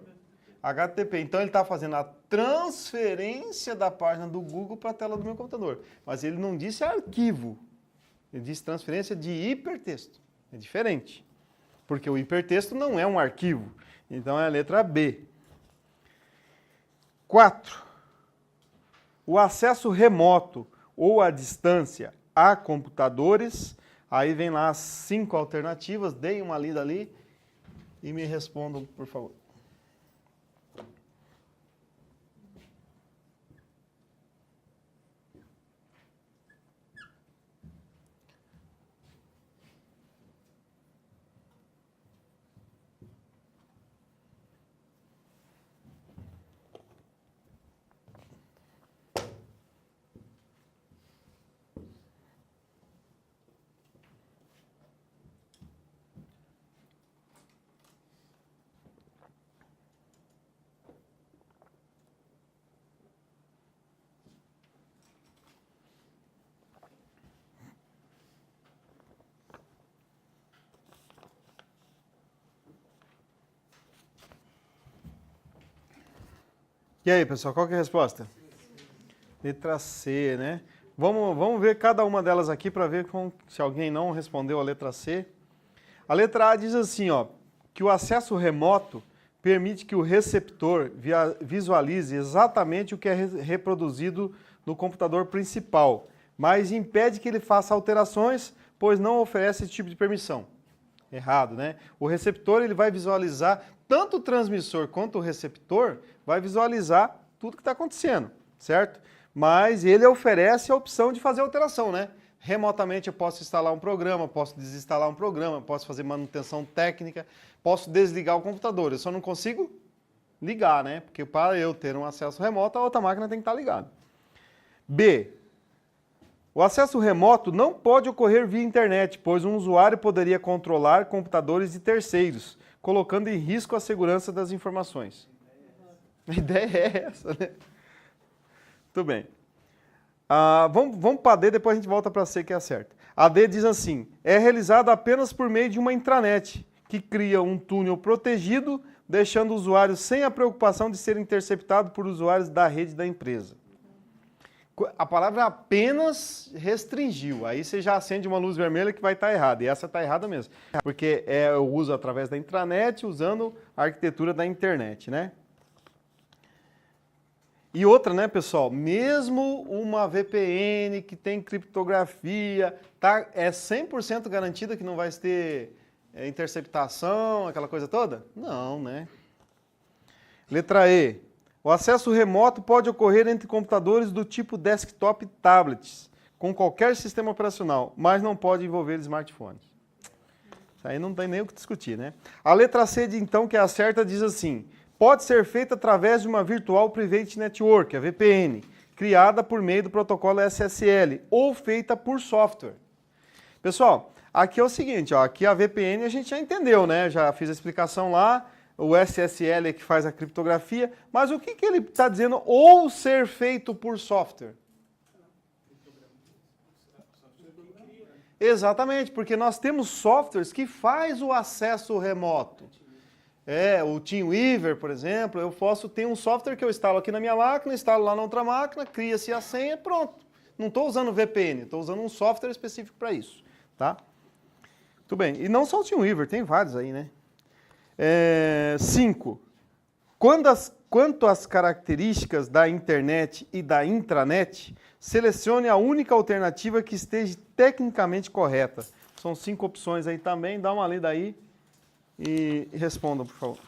HTTP. Então ele está fazendo a transferência da página do Google para a tela do meu computador. Mas ele não disse arquivo. Ele disse transferência de hipertexto. É diferente. Porque o hipertexto não é um arquivo. Então é a letra B. 4. O acesso remoto ou à distância a computadores. Aí vem lá as 5 alternativas. Deem uma lida ali e me respondam, por favor. E aí, pessoal, qual que é a resposta? Letra C, né? Vamos ver cada uma delas aqui para ver se alguém não respondeu a letra C. A letra A diz assim, ó, que o acesso remoto permite que o receptor visualize exatamente o que é reproduzido no computador principal, mas impede que ele faça alterações, pois não oferece esse tipo de permissão. Errado, né? O receptor ele vai visualizar, tanto o transmissor quanto o receptor, vai visualizar tudo que está acontecendo, certo? Mas ele oferece a opção de fazer alteração, né? Remotamente eu posso instalar um programa, posso desinstalar um programa, posso fazer manutenção técnica, posso desligar o computador. Eu só não consigo ligar, né? Porque para eu ter um acesso remoto, a outra máquina tem que estar ligada. B. O acesso remoto não pode ocorrer via internet, pois um usuário poderia controlar computadores de terceiros, colocando em risco a segurança das informações. A ideia é essa, né? Tudo bem. Vamos para a D, depois a gente volta para a C, que é a certa. A D diz assim, é realizado apenas por meio de uma intranet, que cria um túnel protegido, deixando o usuário sem a preocupação de ser interceptado por usuários da rede da empresa. A palavra apenas restringiu, aí você já acende uma luz vermelha que vai estar errada, e essa está errada mesmo, porque é o uso através da intranet, usando a arquitetura da internet, né? E outra, né, pessoal, mesmo uma VPN que tem criptografia, é 100% garantida que não vai ter interceptação, aquela coisa toda? Não, né? Letra E. O acesso remoto pode ocorrer entre computadores do tipo desktop e tablets, com qualquer sistema operacional, mas não pode envolver smartphones. Isso aí não tem nem o que discutir, né? A letra C, então, que é a certa, diz assim, pode ser feita através de uma Virtual Private Network, a VPN, criada por meio do protocolo SSL, ou feita por software. Pessoal, aqui é o seguinte, ó, aqui a VPN a gente já entendeu, né? Já fiz a explicação lá, o SSL é que faz a criptografia, mas o que ele está dizendo ou ser feito por software? Exatamente, porque nós temos softwares que faz o acesso remoto. O TeamWeaver, por exemplo, eu posso ter um software que eu instalo aqui na minha máquina, instalo lá na outra máquina, cria-se a senha e pronto. Não estou usando VPN, estou usando um software específico para isso, tá? Tudo bem. E não só o TeamWeaver, tem vários aí, né? 5. Quanto às características da internet e da intranet, selecione a única alternativa que esteja tecnicamente correta. São 5 opções aí também, dá uma lida aí e respondam, por favor.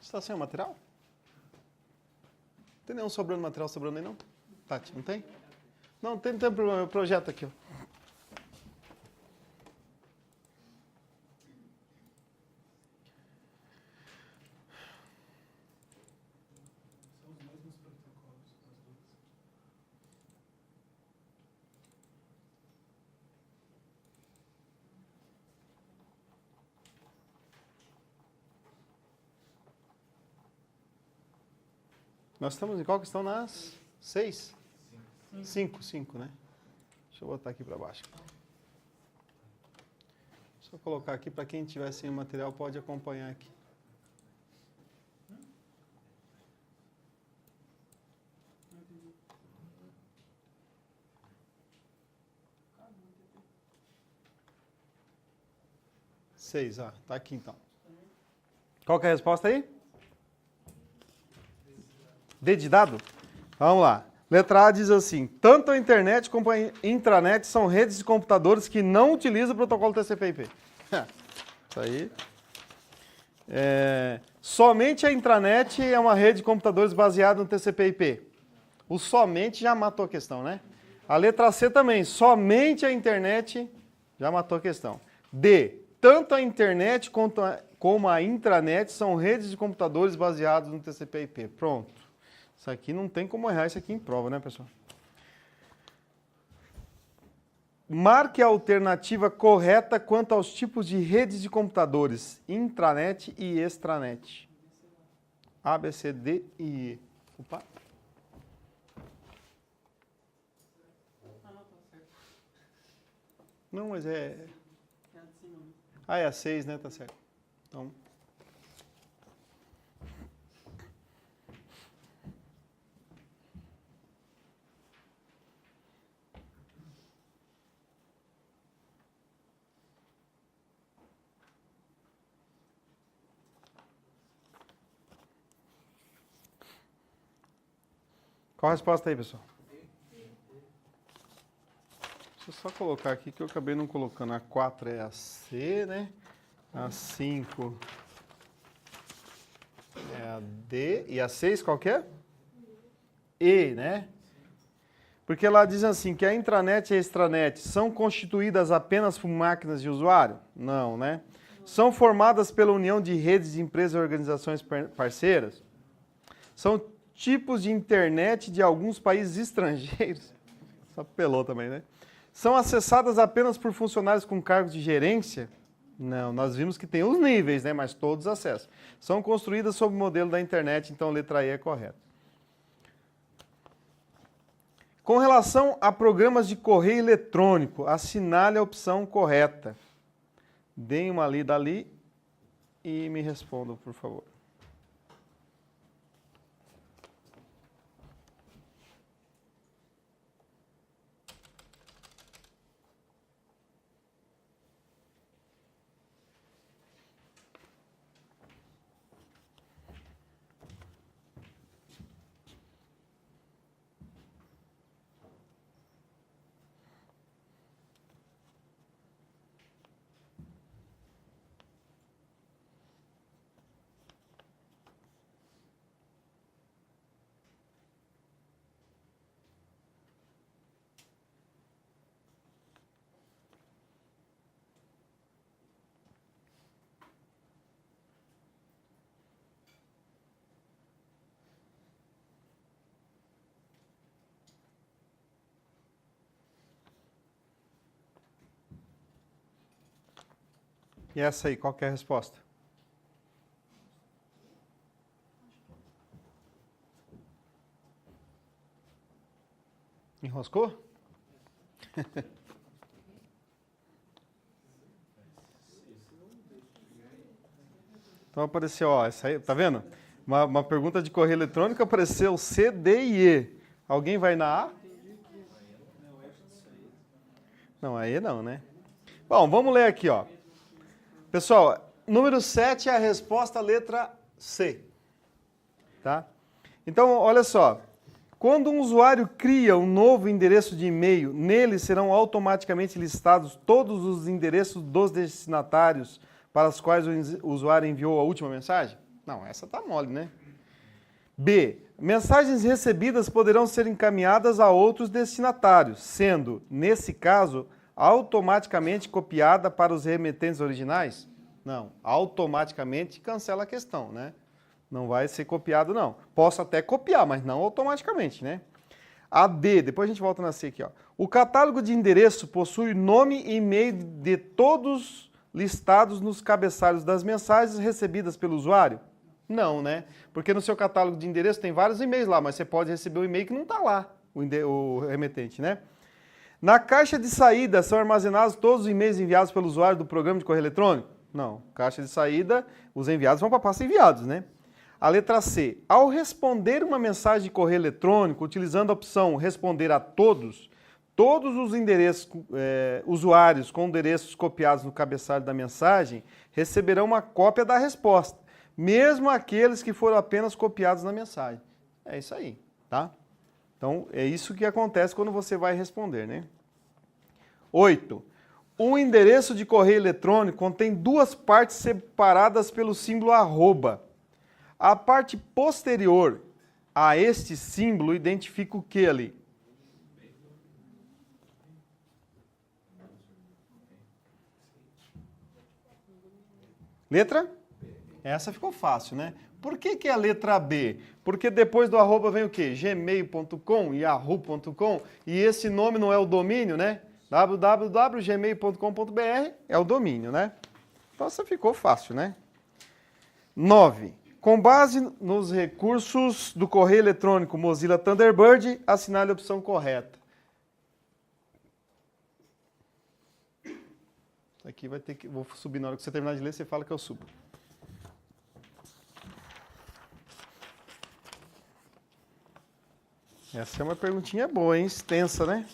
Está sem o material? Não tem nenhum material sobrando aí, não? Tati, não tem? Não tem problema, é o projeto aqui, ó. São os mesmos protocolos das duas. Nós estamos em qual questão? Nas 6? 5, né? Deixa eu botar aqui para baixo. Só colocar aqui para quem tiver sem o material pode acompanhar aqui. Seis, tá aqui então. Qual que é a resposta aí? D de dado? Vamos lá. Letra A diz assim, tanto a internet como a intranet são redes de computadores que não utilizam o protocolo TCP/IP. Isso aí. Somente a intranet é uma rede de computadores baseada no TCP/IP. O somente já matou a questão, né? A letra C também, somente a internet já matou a questão. D, tanto a internet como a intranet são redes de computadores baseados no TCP/IP. Pronto. Isso aqui não tem como errar isso aqui em prova, né, pessoal? Marque a alternativa correta quanto aos tipos de redes de computadores, intranet e extranet. A, B, C, D e E. Opa. Não, mas é... Ah, é a 6, né? Tá certo. Então... Qual a resposta aí, pessoal? Deixa eu só colocar aqui que eu acabei não colocando. A 4 é a C, né? A 5 é a D. E a 6 qual que é? E, né? Porque lá diz assim, que a intranet e a extranet são constituídas apenas por máquinas de usuário? Não, né? São formadas pela união de redes de empresas e organizações parceiras? São tipos de internet de alguns países estrangeiros? Só pelou também, né? São acessadas apenas por funcionários com cargos de gerência? Não, nós vimos que tem os níveis, né? Mas todos acessam. São construídas sob o modelo da internet, então a letra E é correta. Com relação a programas de correio eletrônico, assinale a opção correta. Deem uma lida ali e me respondam, por favor. E essa aí, qual que é a resposta? Enroscou? Então apareceu, ó, essa aí, tá vendo? Uma pergunta de correio eletrônico apareceu C, D e E. Alguém vai na A? Não, a E não, né? Bom, vamos ler aqui, ó. Pessoal, número 7 é a resposta letra C. Tá? Então, olha só. Quando um usuário cria um novo endereço de e-mail, nele serão automaticamente listados todos os endereços dos destinatários para os quais o usuário enviou a última mensagem? Não, essa tá mole, né? B. Mensagens recebidas poderão ser encaminhadas a outros destinatários, sendo, nesse caso, automaticamente copiada para os remetentes originais? Não, automaticamente cancela a questão, né? Não vai ser copiado, não. Posso até copiar, mas não automaticamente, né? A D, depois a gente volta na C aqui, ó. O catálogo de endereço possui nome e e-mail de todos listados nos cabeçalhos das mensagens recebidas pelo usuário? Não, né? Porque no seu catálogo de endereço tem vários e-mails lá, mas você pode receber um e-mail que não está lá, o remetente, né? Na caixa de saída são armazenados todos os e-mails enviados pelo usuário do programa de correio eletrônico? Não. Caixa de saída, os enviados vão para a pasta enviados, né? A letra C. Ao responder uma mensagem de correio eletrônico, utilizando a opção responder a todos, todos os endereços, usuários com endereços copiados no cabeçalho da mensagem receberão uma cópia da resposta, mesmo aqueles que foram apenas copiados na mensagem. É isso aí, tá? Então, é isso que acontece quando você vai responder, né? 8. Um endereço de correio eletrônico contém duas partes separadas pelo símbolo arroba. A parte posterior a este símbolo identifica o que ali? Letra? Essa ficou fácil, né? Por que é a letra B? Porque depois do arroba vem o quê? Gmail.com, yahoo.com, e esse nome não é o domínio, né? www.gmail.com.br é o domínio, né? Então, essa ficou fácil, né? 9. Com base nos recursos do correio eletrônico Mozilla Thunderbird, assinale a opção correta. Aqui vai ter que... Vou subir na hora que você terminar de ler, você fala que eu subo. Essa é uma perguntinha boa, hein? Extensa, né?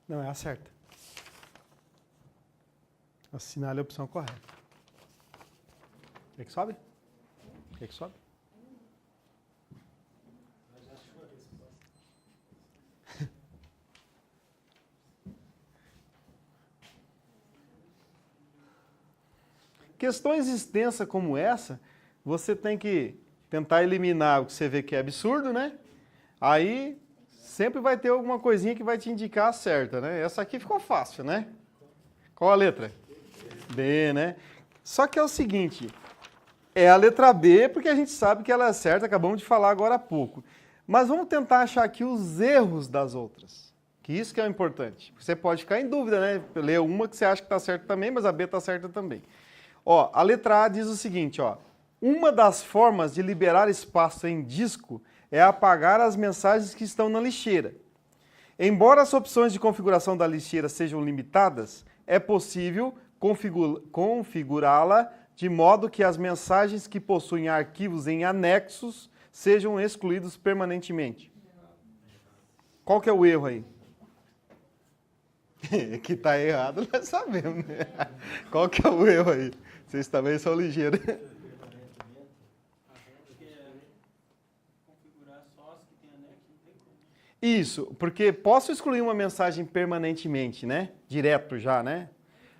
Não, é a certa. Assinale a opção correta. Quer que sobe? Quer que sobe? Questões extensas como essa, você tem que tentar eliminar o que você vê que é absurdo, né? Aí sempre vai ter alguma coisinha que vai te indicar a certa, né? Essa aqui ficou fácil, né? Qual a letra? B, né? Só que é o seguinte, é a letra B porque a gente sabe que ela é certa, acabamos de falar agora há pouco. Mas vamos tentar achar aqui os erros das outras, que isso que é o importante. Você pode ficar em dúvida, né? Ler uma que você acha que está certa também, mas a B está certa também. Ó, a letra A diz o seguinte, ó. Uma das formas de liberar espaço em disco é apagar as mensagens que estão na lixeira. Embora as opções de configuração da lixeira sejam limitadas, é possível configurá-la de modo que as mensagens que possuem arquivos em anexos sejam excluídos permanentemente. Qual que é o erro aí? Que está errado, nós sabemos, né? Qual que é o erro aí? Vocês também são ligeiros. Isso, porque posso excluir uma mensagem permanentemente, né? Direto já, né?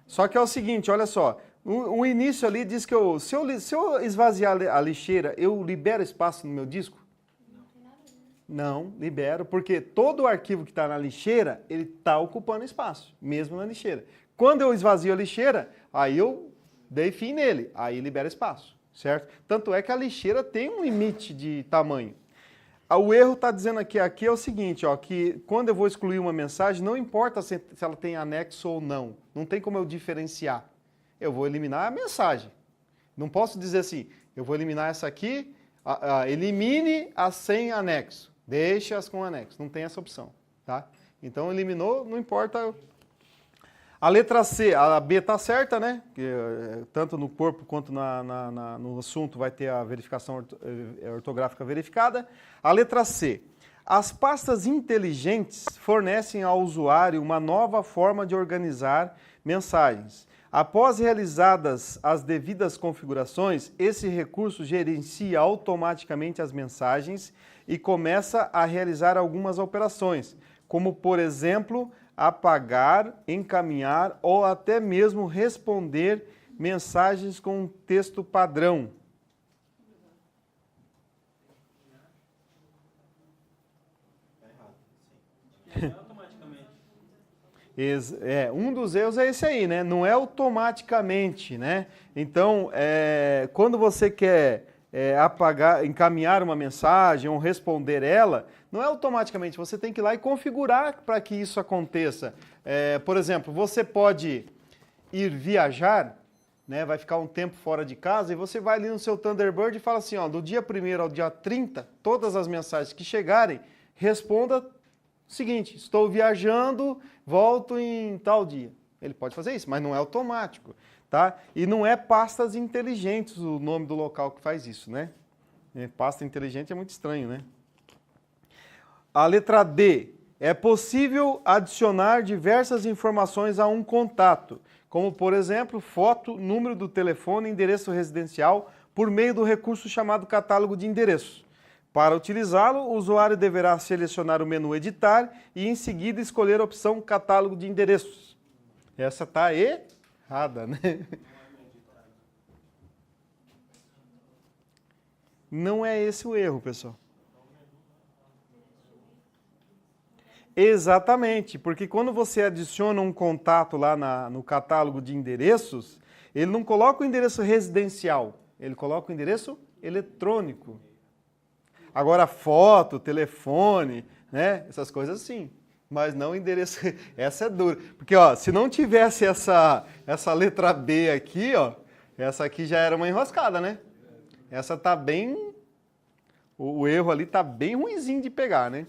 Só que é o seguinte, olha só, o início ali diz que se eu esvaziar a lixeira, eu libero espaço no meu disco? Não, libero, porque todo o arquivo que está na lixeira, ele está ocupando espaço, mesmo na lixeira. Quando eu esvazio a lixeira, aí eu dei fim nele, aí libera espaço, certo? Tanto é que a lixeira tem um limite de tamanho. O erro está dizendo aqui é o seguinte, ó, que quando eu vou excluir uma mensagem, não importa se ela tem anexo ou não, não tem como eu diferenciar. Eu vou eliminar a mensagem. Não posso dizer assim, eu vou eliminar essa aqui, elimine as sem anexo, deixe-as com anexo, não tem essa opção, tá? Então eliminou, não importa. A letra C, a B está certa, né? Tanto no corpo quanto no assunto vai ter a verificação ortográfica verificada. A letra C, as pastas inteligentes fornecem ao usuário uma nova forma de organizar mensagens. Após realizadas as devidas configurações, esse recurso gerencia automaticamente as mensagens e começa a realizar algumas operações, como, por exemplo, apagar, encaminhar ou até mesmo responder mensagens com um texto padrão. Um dos erros é esse aí, né? Não é automaticamente, né? Então, quando você quer apagar, encaminhar uma mensagem ou responder ela, não é automaticamente, você tem que ir lá e configurar para que isso aconteça. Por exemplo, você pode ir viajar, né? Vai ficar um tempo fora de casa e você vai ali no seu Thunderbird e fala assim, ó, do dia 1º ao dia 30, todas as mensagens que chegarem, responda o seguinte, estou viajando, volto em tal dia. Ele pode fazer isso, mas não é automático, tá? E não é pastas inteligentes o nome do local que faz isso, né? Pasta inteligente é muito estranho, né? A letra D, é possível adicionar diversas informações a um contato, como, por exemplo, foto, número do telefone, endereço residencial, por meio do recurso chamado catálogo de endereços. Para utilizá-lo, o usuário deverá selecionar o menu Editar e, em seguida, escolher a opção Catálogo de Endereços. Essa está errada, né? Não é esse o erro, pessoal. Exatamente, porque quando você adiciona um contato lá no catálogo de endereços, ele não coloca o endereço residencial, ele coloca o endereço eletrônico. Agora, foto, telefone, né? Essas coisas sim, mas não o endereço. Essa é dura, porque ó, se não tivesse essa letra B aqui, ó, essa aqui já era uma enroscada, né? Essa tá bem, o erro ali tá bem ruinzinho de pegar, né?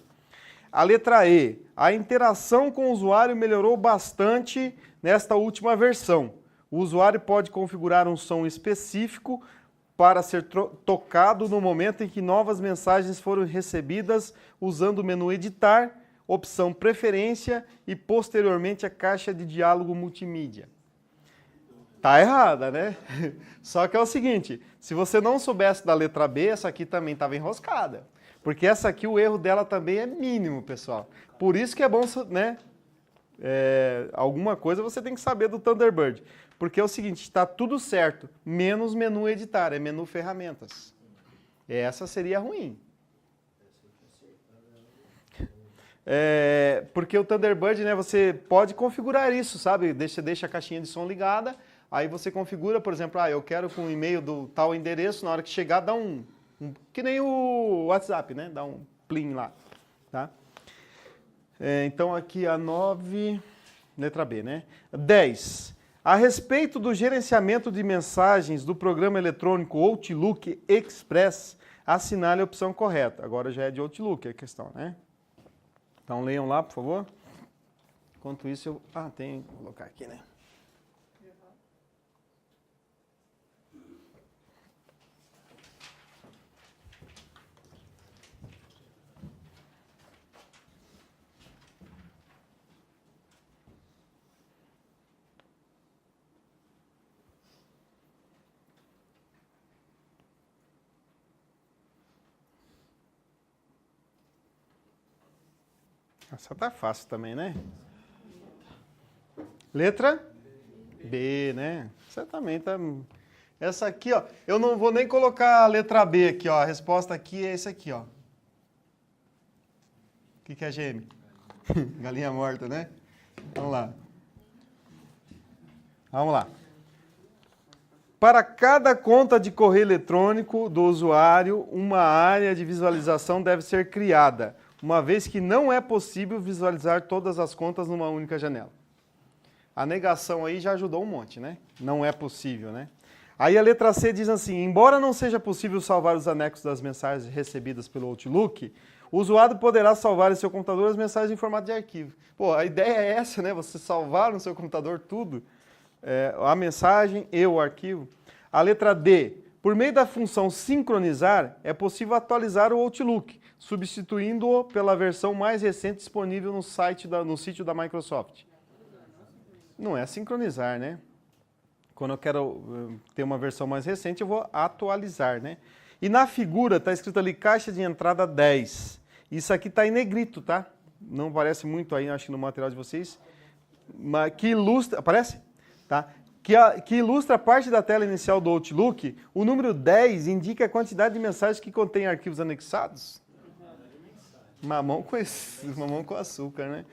A letra E, a interação com o usuário melhorou bastante nesta última versão. O usuário pode configurar um som específico para ser tocado no momento em que novas mensagens foram recebidas usando o menu editar, opção preferência e posteriormente a caixa de diálogo multimídia. Tá errada, né? Só que é o seguinte, se você não soubesse da letra B, essa aqui também estava enroscada. Porque essa aqui, o erro dela também é mínimo, pessoal. Por isso que é bom, né? Alguma coisa você tem que saber do Thunderbird. Porque é o seguinte, está tudo certo, menos menu editar, é menu ferramentas. Essa seria ruim. Porque o Thunderbird, né, você pode configurar isso, sabe? Deixa a caixinha de som ligada, aí você configura, por exemplo, eu quero com o e-mail do tal endereço, na hora que chegar dá que nem o WhatsApp, né? Dá um plim lá, tá? Então aqui a 9, letra B, né? 10. A respeito do gerenciamento de mensagens do programa eletrônico Outlook Express, assinale a opção correta. Agora já é de Outlook a questão, né? Então leiam lá, por favor. Enquanto isso eu... tem que colocar aqui, né? Essa tá fácil também, né? Letra B, né? Essa também tá... Essa aqui, ó, eu não vou nem colocar a letra B aqui, ó. A resposta aqui é esse aqui, ó. O que é GM? Galinha morta, né? Vamos lá. Vamos lá. Para cada conta de correio eletrônico do usuário, uma área de visualização deve ser criada, uma vez que não é possível visualizar todas as contas numa única janela. A negação aí já ajudou um monte, né? Não é possível, né? Aí a letra C diz assim, embora não seja possível salvar os anexos das mensagens recebidas pelo Outlook, o usuário poderá salvar em seu computador as mensagens em formato de arquivo. Pô, a ideia é essa, né? Você salvar no seu computador tudo, a mensagem e o arquivo. A letra D, por meio da função sincronizar, é possível atualizar o Outlook, substituindo-o pela versão mais recente disponível no sítio da Microsoft. Não é sincronizar, né? Quando eu quero ter uma versão mais recente, eu vou atualizar, né? E na figura está escrito ali caixa de entrada 10. Isso aqui está em negrito, tá? Não aparece muito aí, acho que no material de vocês. Mas que ilustra... Aparece? Tá? Que ilustra a parte da tela inicial do Outlook. O número 10 indica a quantidade de mensagens que contém arquivos anexados. Mamão com açúcar, né?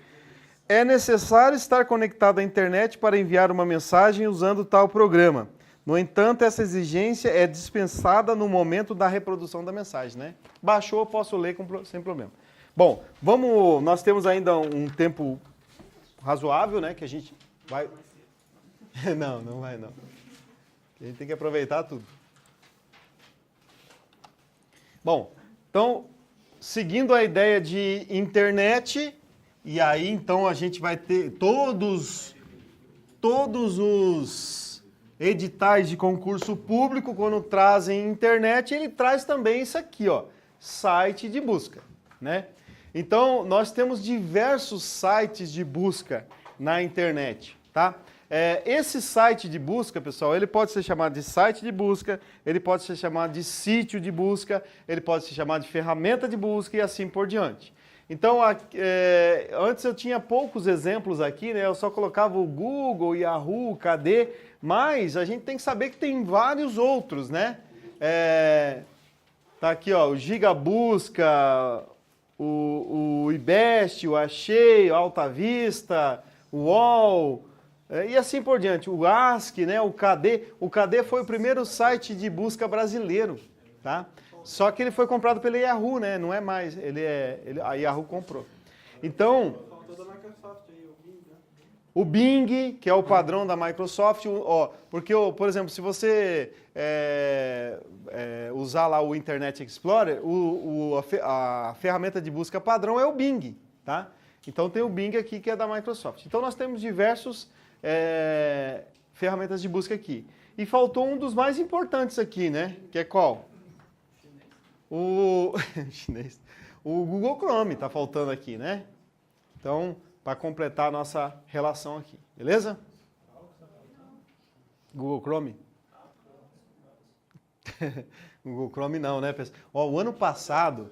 É necessário estar conectado à internet para enviar uma mensagem usando tal programa. No entanto, essa exigência é dispensada no momento da reprodução da mensagem, né? Baixou, eu posso ler sem problema. Bom, nós temos ainda um tempo razoável, né? Que a gente vai... Não vai não. A gente tem que aproveitar tudo. Bom, então, seguindo a ideia de internet, e aí então a gente vai ter todos os editais de concurso público, quando trazem internet, ele traz também isso aqui, ó, site de busca, né? Então, nós temos diversos sites de busca na internet, tá? Esse site de busca, pessoal, ele pode ser chamado de site de busca, ele pode ser chamado de sítio de busca, ele pode ser chamado de ferramenta de busca e assim por diante. Então, antes eu tinha poucos exemplos aqui, né? Eu só colocava o Google, Yahoo, KD, mas a gente tem que saber que tem vários outros, né? Tá aqui, ó, o Gigabusca, o IBEST, o Achei, o Alta Vista, o UOL, e assim por diante. O Ask, né, o KD. O KD foi o primeiro site de busca brasileiro, tá? Só que ele foi comprado pela Yahoo, né? Não é mais, a Yahoo comprou. Então, Faltou da Microsoft aí, o Bing, né? o Bing, que é o padrão da Microsoft, porque, por exemplo, se você usar lá o Internet Explorer, a ferramenta de busca padrão é o Bing, tá? Então tem o Bing aqui que é da Microsoft. Então nós temos diversas ferramentas de busca aqui. E faltou um dos mais importantes aqui, né? Que é qual? O chinês. O Google Chrome está faltando aqui, né? Então, para completar a nossa relação aqui, beleza? Google Chrome? Google Chrome não, né, pessoal? Ó, o ano passado,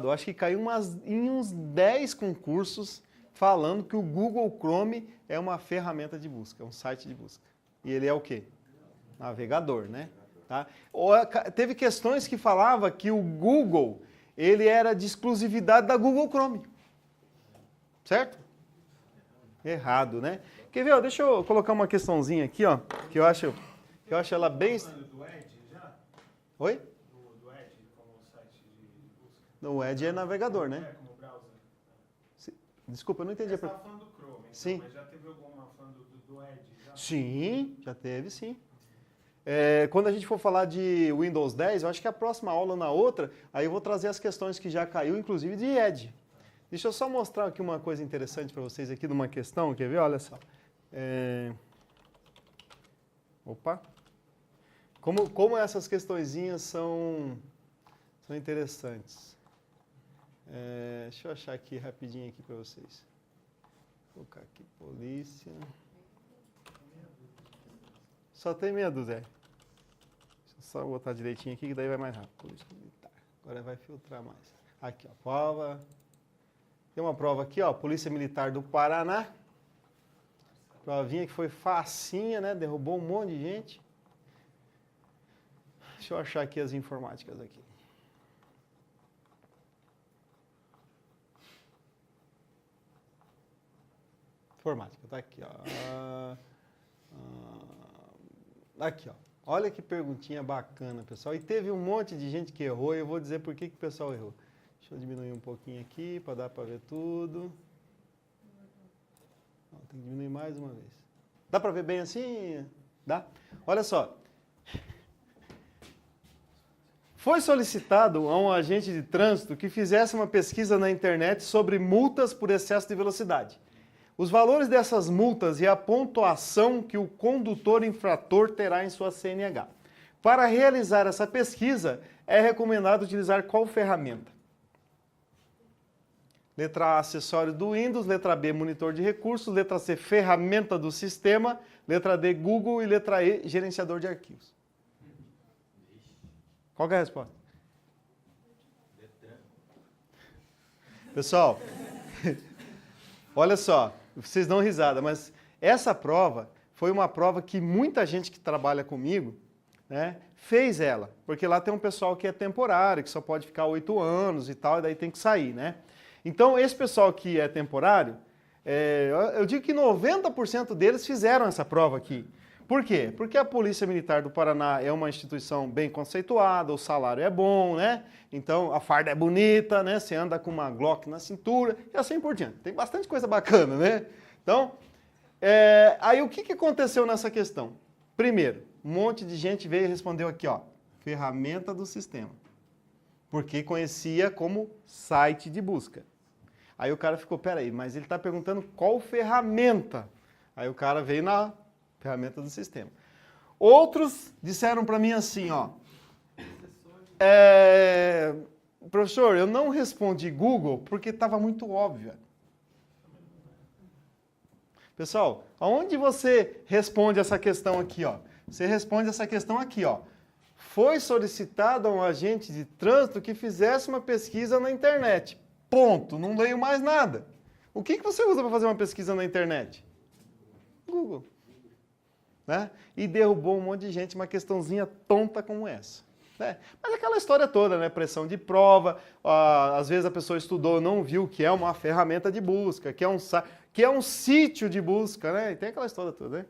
eu acho que caiu em uns 10 concursos falando que o Google Chrome é uma ferramenta de busca, é um site de busca. E ele é o quê? Navegador, né? Tá? Teve questões que falava que o Google, ele era de exclusividade da Google Chrome. Certo? Errado, né? Quer ver? Deixa eu colocar uma questãozinha aqui, ó, que eu acho ela bem... Do Edge já? Oi? Do Edge como site de busca? O Edge é navegador, né? É, como browser. Desculpa, eu não entendi. Você estava falando do Chrome, então, Sim. mas já teve alguma falando do Edge já? Sim, já teve, sim. Quando a gente for falar de Windows 10, eu acho que a próxima aula na outra, aí eu vou trazer as questões que já caiu, inclusive de Edge. Deixa eu só mostrar aqui uma coisa interessante para vocês aqui de uma questão, quer ver? Olha só. Opa! Como essas questõezinhas são interessantes. Deixa eu achar aqui rapidinho aqui para vocês. Vou colocar aqui, polícia. Só tem meia dúzia. Deixa eu só botar direitinho aqui que daí vai mais rápido. Polícia Militar. Agora vai filtrar mais. Aqui, ó, prova. Tem uma prova aqui, ó, Polícia Militar do Paraná. Provinha que foi facinha, né? Derrubou um monte de gente. Deixa eu achar aqui as informáticas aqui. Informática, tá aqui, ó. Aqui, ó. Olha que perguntinha bacana, pessoal. E teve um monte de gente que errou e eu vou dizer por que o pessoal errou. Deixa eu diminuir um pouquinho aqui para dar para ver tudo. Tem que diminuir mais uma vez. Dá para ver bem assim? Dá? Olha só. Foi solicitado a um agente de trânsito que fizesse uma pesquisa na internet sobre multas por excesso de velocidade. Os valores dessas multas e a pontuação que o condutor infrator terá em sua CNH. Para realizar essa pesquisa, é recomendado utilizar qual ferramenta? Letra A, acessório do Windows. Letra B, monitor de recursos. Letra C, ferramenta do sistema. Letra D, Google. E letra E, gerenciador de arquivos. Qual que é a resposta? Pessoal, olha só, vocês dão risada, mas essa prova foi uma prova que muita gente que trabalha comigo, né, fez ela. Porque lá tem um pessoal que é temporário, que só pode ficar 8 anos e tal, e daí tem que sair, né? Então, esse pessoal que é temporário, eu digo que 90% deles fizeram essa prova aqui. Por quê? Porque a Polícia Militar do Paraná é uma instituição bem conceituada, o salário é bom, né? Então, a farda é bonita, né? Você anda com uma Glock na cintura e assim por diante. Tem bastante coisa bacana, né? Então, aí o que aconteceu nessa questão? Primeiro, um monte de gente veio e respondeu aqui, ó, ferramenta do sistema. Porque conhecia como site de busca. Aí o cara ficou, peraí, mas ele está perguntando qual ferramenta? Aí o cara veio na ferramenta do sistema. Outros disseram para mim assim, ó, professor, eu não respondi Google porque estava muito óbvio. Pessoal, aonde você responde essa questão aqui, ó? Você responde essa questão aqui, ó. Foi solicitado a um agente de trânsito que fizesse uma pesquisa na internet. Ponto, não leio mais nada. O que você usa para fazer uma pesquisa na internet? Google. Né? E derrubou um monte de gente, uma questãozinha tonta como essa. né? Mas aquela história toda, né? Pressão de prova, às vezes a pessoa estudou, não viu que é uma ferramenta de busca, que é um sítio de busca, né? E tem aquela história toda, né?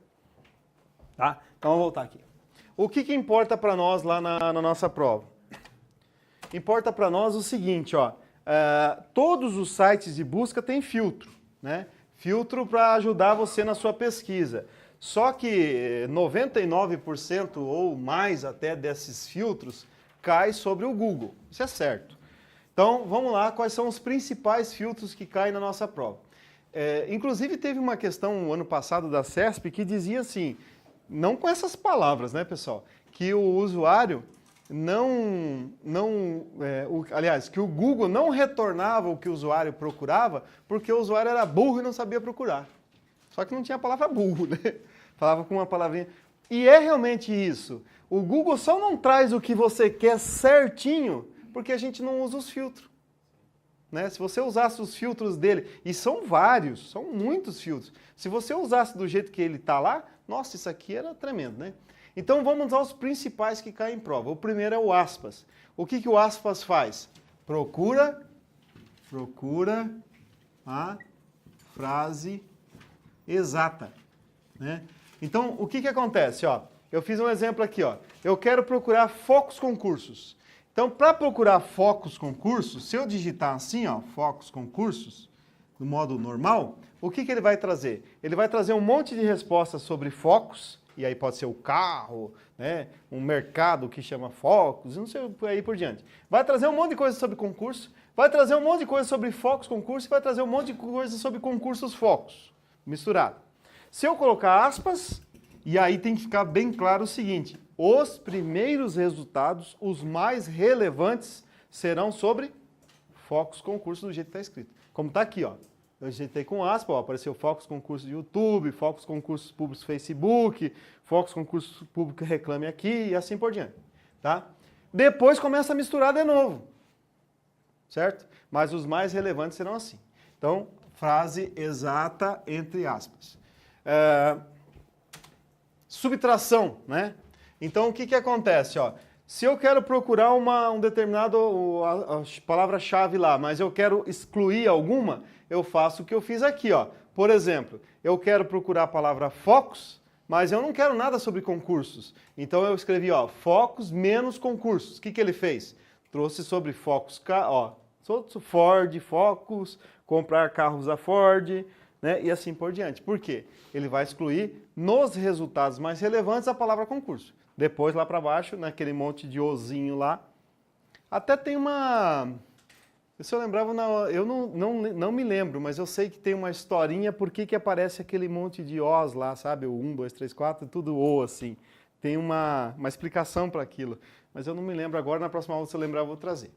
Tá? Então vamos voltar aqui. O que importa para nós lá na nossa prova? Importa para nós o seguinte, ó, todos os sites de busca têm filtro, né? Filtro para ajudar você na sua pesquisa. Só que 99% ou mais até desses filtros cai sobre o Google. Isso é certo. Então, vamos lá, quais são os principais filtros que caem na nossa prova. Inclusive, teve uma questão no ano passado da CESP que dizia assim, não com essas palavras, né, pessoal, que o usuário aliás, que o Google não retornava o que o usuário procurava porque o usuário era burro e não sabia procurar. Só que não tinha a palavra burro, né? Falava com uma palavrinha. E é realmente isso. O Google só não traz o que você quer certinho porque a gente não usa os filtros. Né? Se você usasse os filtros dele, e são vários, são muitos filtros. Se você usasse do jeito que ele está lá, nossa, isso aqui era tremendo, né? Então vamos aos principais que caem em prova. O primeiro é o aspas. O que o aspas faz? Procura a frase exata, né? Então, o que acontece? Ó, eu fiz um exemplo aqui, ó. Eu quero procurar focos concursos. Então, para procurar focos concursos, se eu digitar assim, ó, focos concursos, no modo normal, o que ele vai trazer? Ele vai trazer um monte de respostas sobre focos, e aí pode ser o carro, né, um mercado que chama focos, não sei, aí por diante. Vai trazer um monte de coisa sobre concurso, vai trazer um monte de coisa sobre focos concurso, e vai trazer um monte de coisa sobre concursos focos, misturado. Se eu colocar aspas, e aí tem que ficar bem claro o seguinte, os primeiros resultados, os mais relevantes, serão sobre focos concursos do jeito que está escrito. Como está aqui, ó. Eu digitei com aspas, ó, apareceu focos concursos de YouTube, focos concursos públicos Facebook, focos concursos públicos Reclame Aqui e assim por diante, tá? Depois começa a misturar de novo, certo? Mas os mais relevantes serão assim. Então, frase exata entre aspas. Subtração, né? Então, o que acontece, ó? Se eu quero procurar um determinado a palavra-chave lá, mas eu quero excluir alguma, eu faço o que eu fiz aqui, ó. Por exemplo, eu quero procurar a palavra focos, mas eu não quero nada sobre concursos. Então eu escrevi, ó, focos menos concursos. O que ele fez? Trouxe sobre focos, ó, Ford, focos, comprar carros da Ford, né? E assim por diante. Por quê? Ele vai excluir nos resultados mais relevantes a palavra concurso. Depois, lá para baixo, naquele monte de ozinho lá, até tem uma... Se eu lembrava, eu não me lembro, mas eu sei que tem uma historinha por que aparece aquele monte de Os lá, sabe? O 1, 2, 3, 4, tudo O assim. Tem uma explicação para aquilo, mas eu não me lembro agora, na próxima aula, se eu lembrar, eu vou trazer.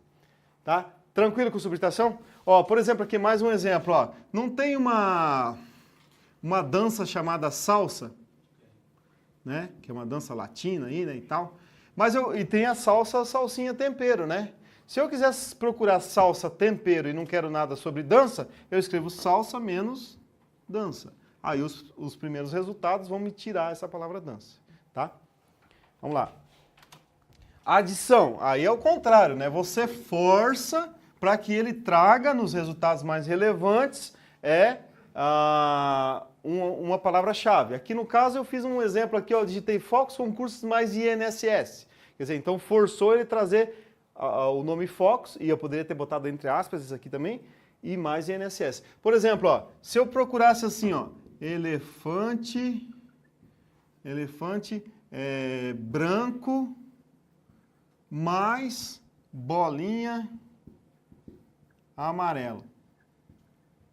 Tá? Tranquilo com subtração? Ó, por exemplo, aqui mais um exemplo, ó. Não tem uma dança chamada salsa, né? Que é uma dança latina aí, né, e tal. Mas e tem a salsinha tempero, né? Se eu quisesse procurar salsa tempero e não quero nada sobre dança, eu escrevo salsa menos dança. Aí os primeiros resultados vão me tirar essa palavra dança, tá? Vamos lá. Adição, aí é o contrário, né? Você força para que ele traga nos resultados mais relevantes uma palavra-chave. Aqui no caso eu fiz um exemplo aqui, ó, eu digitei focos, concursos mais INSS. Quer dizer, então forçou ele trazer o nome focos, e eu poderia ter botado entre aspas isso aqui também, e mais INSS. Por exemplo, ó, se eu procurasse assim, ó, elefante branco mais bolinha amarela.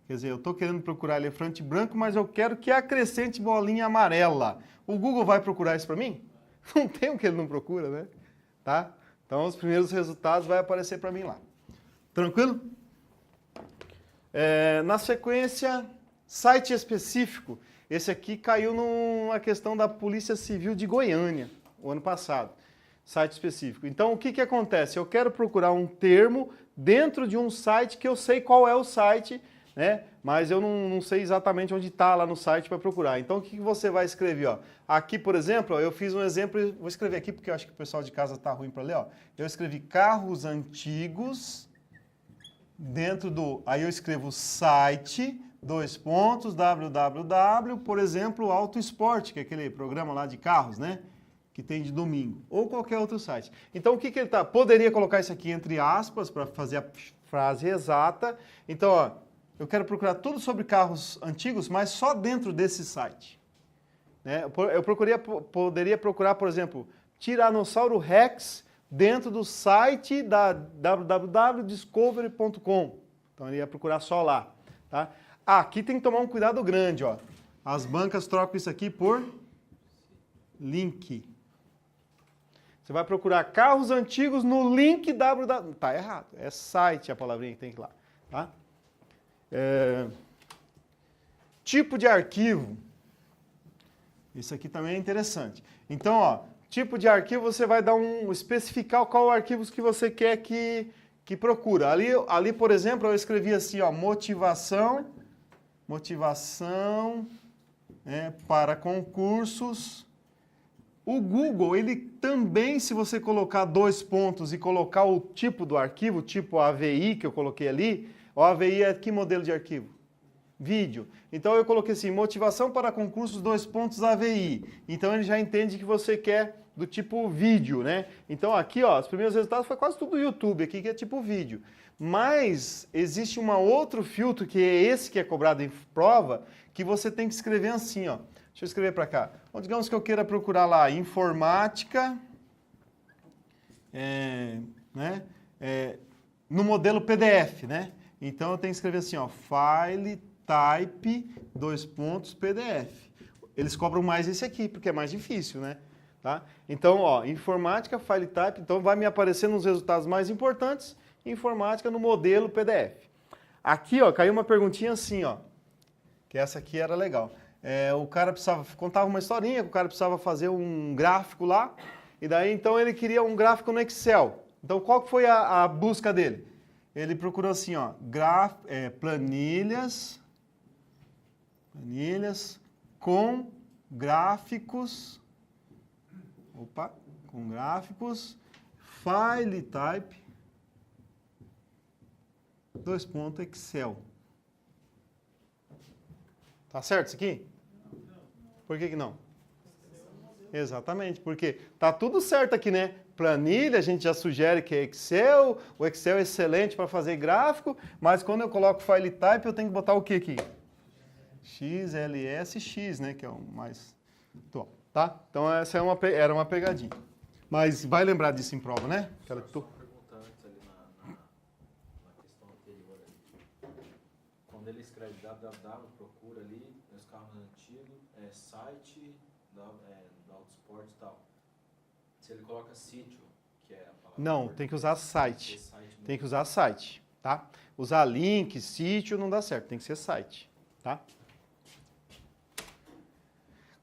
Quer dizer, eu estou querendo procurar elefante branco, mas eu quero que acrescente bolinha amarela. O Google vai procurar isso para mim? Não tem o que ele não procura, né? Tá? Então, os primeiros resultados vai aparecer para mim lá. Tranquilo? Na sequência, site específico. Esse aqui caiu numa questão da Polícia Civil de Goiânia, o ano passado. Site específico. Então, o que acontece? Eu quero procurar um termo dentro de um site que eu sei qual é o site, né? mas eu não sei exatamente onde está lá no site para procurar. Então, o que você vai escrever? Ó? Aqui, por exemplo, ó, eu fiz um exemplo, vou escrever aqui porque eu acho que o pessoal de casa está ruim para ler. Ó. Eu escrevi carros antigos dentro do... Aí eu escrevo site, www, por exemplo, Auto Esporte, que é aquele programa lá de carros, né? Que tem de domingo, ou qualquer outro site. Então, o que ele tá? Poderia colocar isso aqui entre aspas para fazer a frase exata. Então, ó, eu quero procurar tudo sobre carros antigos, mas só dentro desse site. Né? Eu poderia procurar, por exemplo, Tiranossauro Rex dentro do site da www.discovery.com. Então, ele ia procurar só lá. Tá? Aqui tem que tomar um cuidado grande. Ó. As bancas trocam isso aqui por link. Você vai procurar carros antigos no link www. Tá errado. É site a palavrinha que tem que ir lá. Tá? Tipo de arquivo. Isso aqui também é interessante. Então, ó, tipo de arquivo, você vai dar especificar qual arquivos que você quer que procura. Ali, por exemplo, eu escrevi assim, ó, motivação para concursos. O Google, ele também, se você colocar 2 pontos e colocar o tipo do arquivo, tipo AVI que eu coloquei ali, o AVI é que modelo de arquivo? Vídeo. Então eu coloquei assim, motivação para concursos 2 pontos AVI. Então ele já entende que você quer do tipo vídeo, né? Então aqui, ó, os primeiros resultados foi quase tudo do YouTube aqui, que é tipo vídeo. Mas existe um outro filtro, que é esse que é cobrado em prova, que você tem que escrever assim, ó. Deixa eu escrever para cá. Então, digamos que eu queira procurar lá informática, no modelo PDF, né? Então eu tenho que escrever assim, ó, file type 2 pontos PDF. Eles cobram mais esse aqui, porque é mais difícil, né? Tá? Então, ó, informática, file type, então vai me aparecer nos resultados mais importantes, informática no modelo PDF. Aqui, ó, caiu uma perguntinha assim, ó, que essa aqui era legal. O cara contava uma historinha, o cara precisava fazer um gráfico lá, e daí então ele queria um gráfico no Excel. Então qual que foi a busca dele? Ele procurou assim, ó, planilhas com gráficos, file type, 2 pontos Excel. Tá certo isso aqui? Por que não? Exatamente, porque tá tudo certo aqui, né? Planilha, a gente já sugere que é Excel, o Excel é excelente para fazer gráfico, mas quando eu coloco file type, eu tenho que botar o que aqui? XLSX, né? Que é o mais atual, tá? Então essa era uma pegadinha. Mas vai lembrar disso em prova, né? Só uma pergunta antes ali na questão anterior ali. Quando ele escreve www, procura ali, nos carros antigos, site da Autosport e tal. Se ele coloca sítio, que é a palavra... Não, tem que usar site. Tem que usar site, tá? Usar link, sítio, não dá certo, tem que ser site, tá?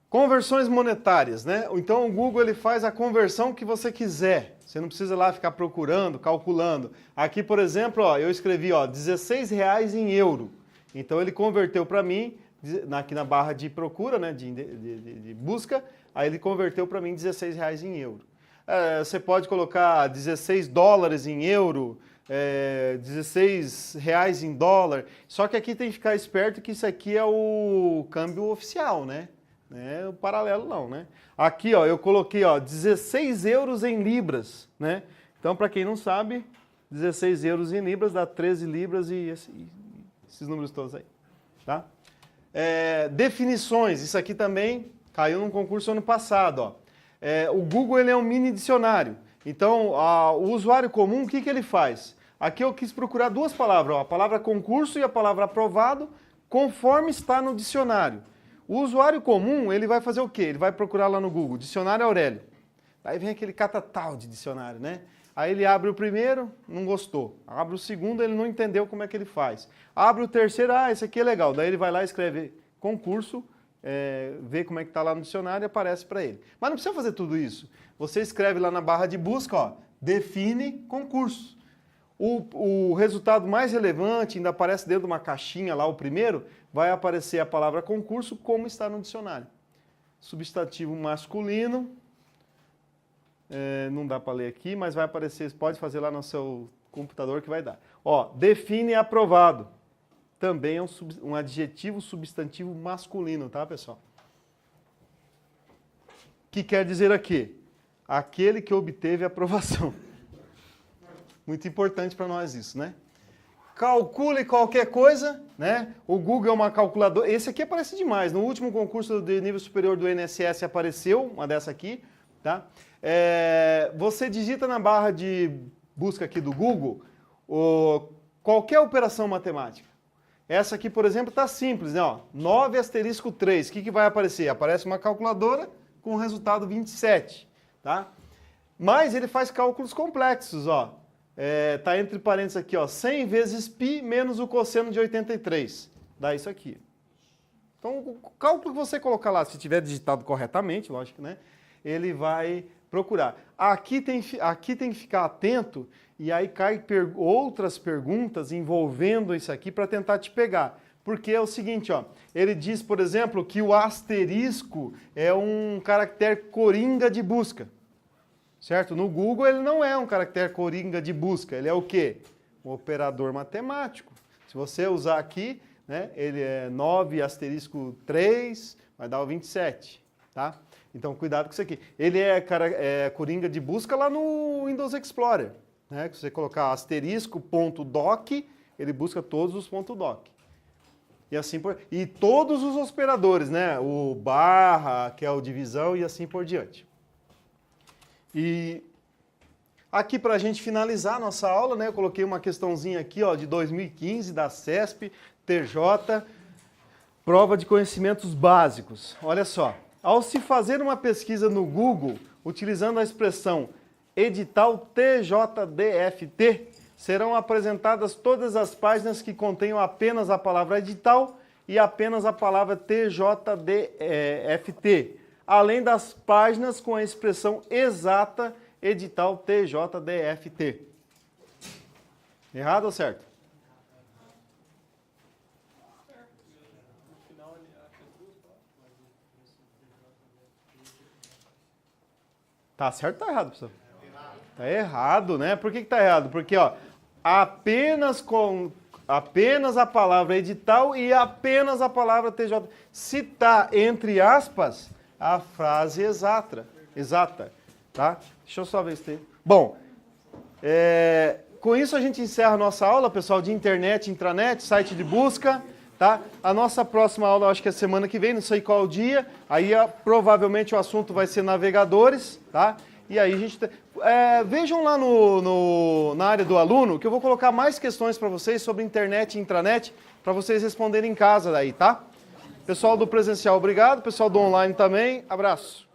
Conversões monetárias, né? Então o Google ele faz a conversão que você quiser. Você não precisa lá ficar procurando, calculando. Aqui, por exemplo, ó, eu escrevi ó, R$16 em euro. Então ele converteu para mim, aqui na barra de procura, né, de busca, aí ele converteu para mim R$16 em euro. Você pode colocar 16 dólares em euro, 16 reais em dólar. Só que aqui tem que ficar esperto que isso aqui é o câmbio oficial, né? Não é o paralelo não, né? Aqui, ó, eu coloquei, ó, 16 euros em libras, né? Então, para quem não sabe, 16 euros em libras dá 13 libras e esses números todos aí, tá? Definições, isso aqui também caiu num concurso ano passado, ó. O Google ele é um mini dicionário. Então, o usuário comum, o que ele faz? Aqui eu quis procurar 2 palavras, ó, a palavra concurso e a palavra aprovado, conforme está no dicionário. O usuário comum, ele vai fazer o quê? Ele vai procurar lá no Google, dicionário Aurélio. Aí vem aquele catatal de dicionário, né? Aí ele abre o primeiro, não gostou. Abre o segundo, ele não entendeu como é que ele faz. Abre o terceiro, esse aqui é legal. Daí ele vai lá e escreve concurso, vê como é que está lá no dicionário e aparece para ele. Mas não precisa fazer tudo isso. Você escreve lá na barra de busca, ó, define concurso. O resultado mais relevante, ainda aparece dentro de uma caixinha lá, o primeiro, vai aparecer a palavra concurso como está no dicionário. Substantivo masculino, não dá para ler aqui, mas vai aparecer, pode fazer lá no seu computador que vai dar. Ó, define aprovado. Também é um adjetivo substantivo masculino, tá, pessoal? Que quer dizer aqui? Aquele que obteve aprovação. Muito importante para nós isso, né? Calcule qualquer coisa, né? O Google é uma calculadora. Esse aqui aparece demais. No último concurso de nível superior do INSS apareceu uma dessa aqui, tá? Você digita na barra de busca aqui do Google qualquer operação matemática. Essa aqui, por exemplo, está simples, né? Ó, 9 asterisco 3. O que vai aparecer? Aparece uma calculadora com o resultado 27, tá? Mas ele faz cálculos complexos, ó. Tá entre parênteses aqui, ó, 100 vezes π menos o cosseno de 83. Dá isso aqui. Então, o cálculo que você colocar lá, se tiver digitado corretamente, lógico, né? Ele vai procurar. Aqui tem que ficar atento e aí cai outras perguntas envolvendo isso aqui para tentar te pegar. Porque é o seguinte, ó, ele diz, por exemplo, que o asterisco é um caractere coringa de busca. Certo? No Google ele não é um caractere coringa de busca, ele é o quê? Um operador matemático. Se você usar aqui, né, ele é 9 asterisco 3, vai dar o 27, tá? Então cuidado com isso aqui. Ele é coringa de busca lá no Windows Explorer, né? Se você colocar asterisco.doc, ele busca todos os .doc. E assim e todos os operadores, né? O barra, que é o divisão e assim por diante. E aqui para a gente finalizar a nossa aula, né, eu coloquei uma questãozinha aqui, ó, de 2015 da CESP, TJ, prova de conhecimentos básicos. Olha só, ao se fazer uma pesquisa no Google, utilizando a expressão edital TJDFT, serão apresentadas todas as páginas que contenham apenas a palavra edital e apenas a palavra TJDFT. Além das páginas com a expressão exata edital TJDFT. Errado ou certo? Tá certo ou tá errado, pessoal? Tá errado, né? Por que tá errado? Porque, ó, apenas a palavra edital e apenas a palavra TJ. Se tá entre aspas, a frase exata, tá? Deixa eu só ver se tem... Bom, com isso a gente encerra a nossa aula, pessoal, de internet, intranet, site de busca, tá? A nossa próxima aula, acho que é semana que vem, não sei qual dia, aí provavelmente o assunto vai ser navegadores, tá? E aí a gente... vejam lá na área do aluno, que eu vou colocar mais questões para vocês sobre internet e intranet, para vocês responderem em casa daí, tá? Pessoal do presencial, obrigado. Pessoal do online também, abraço.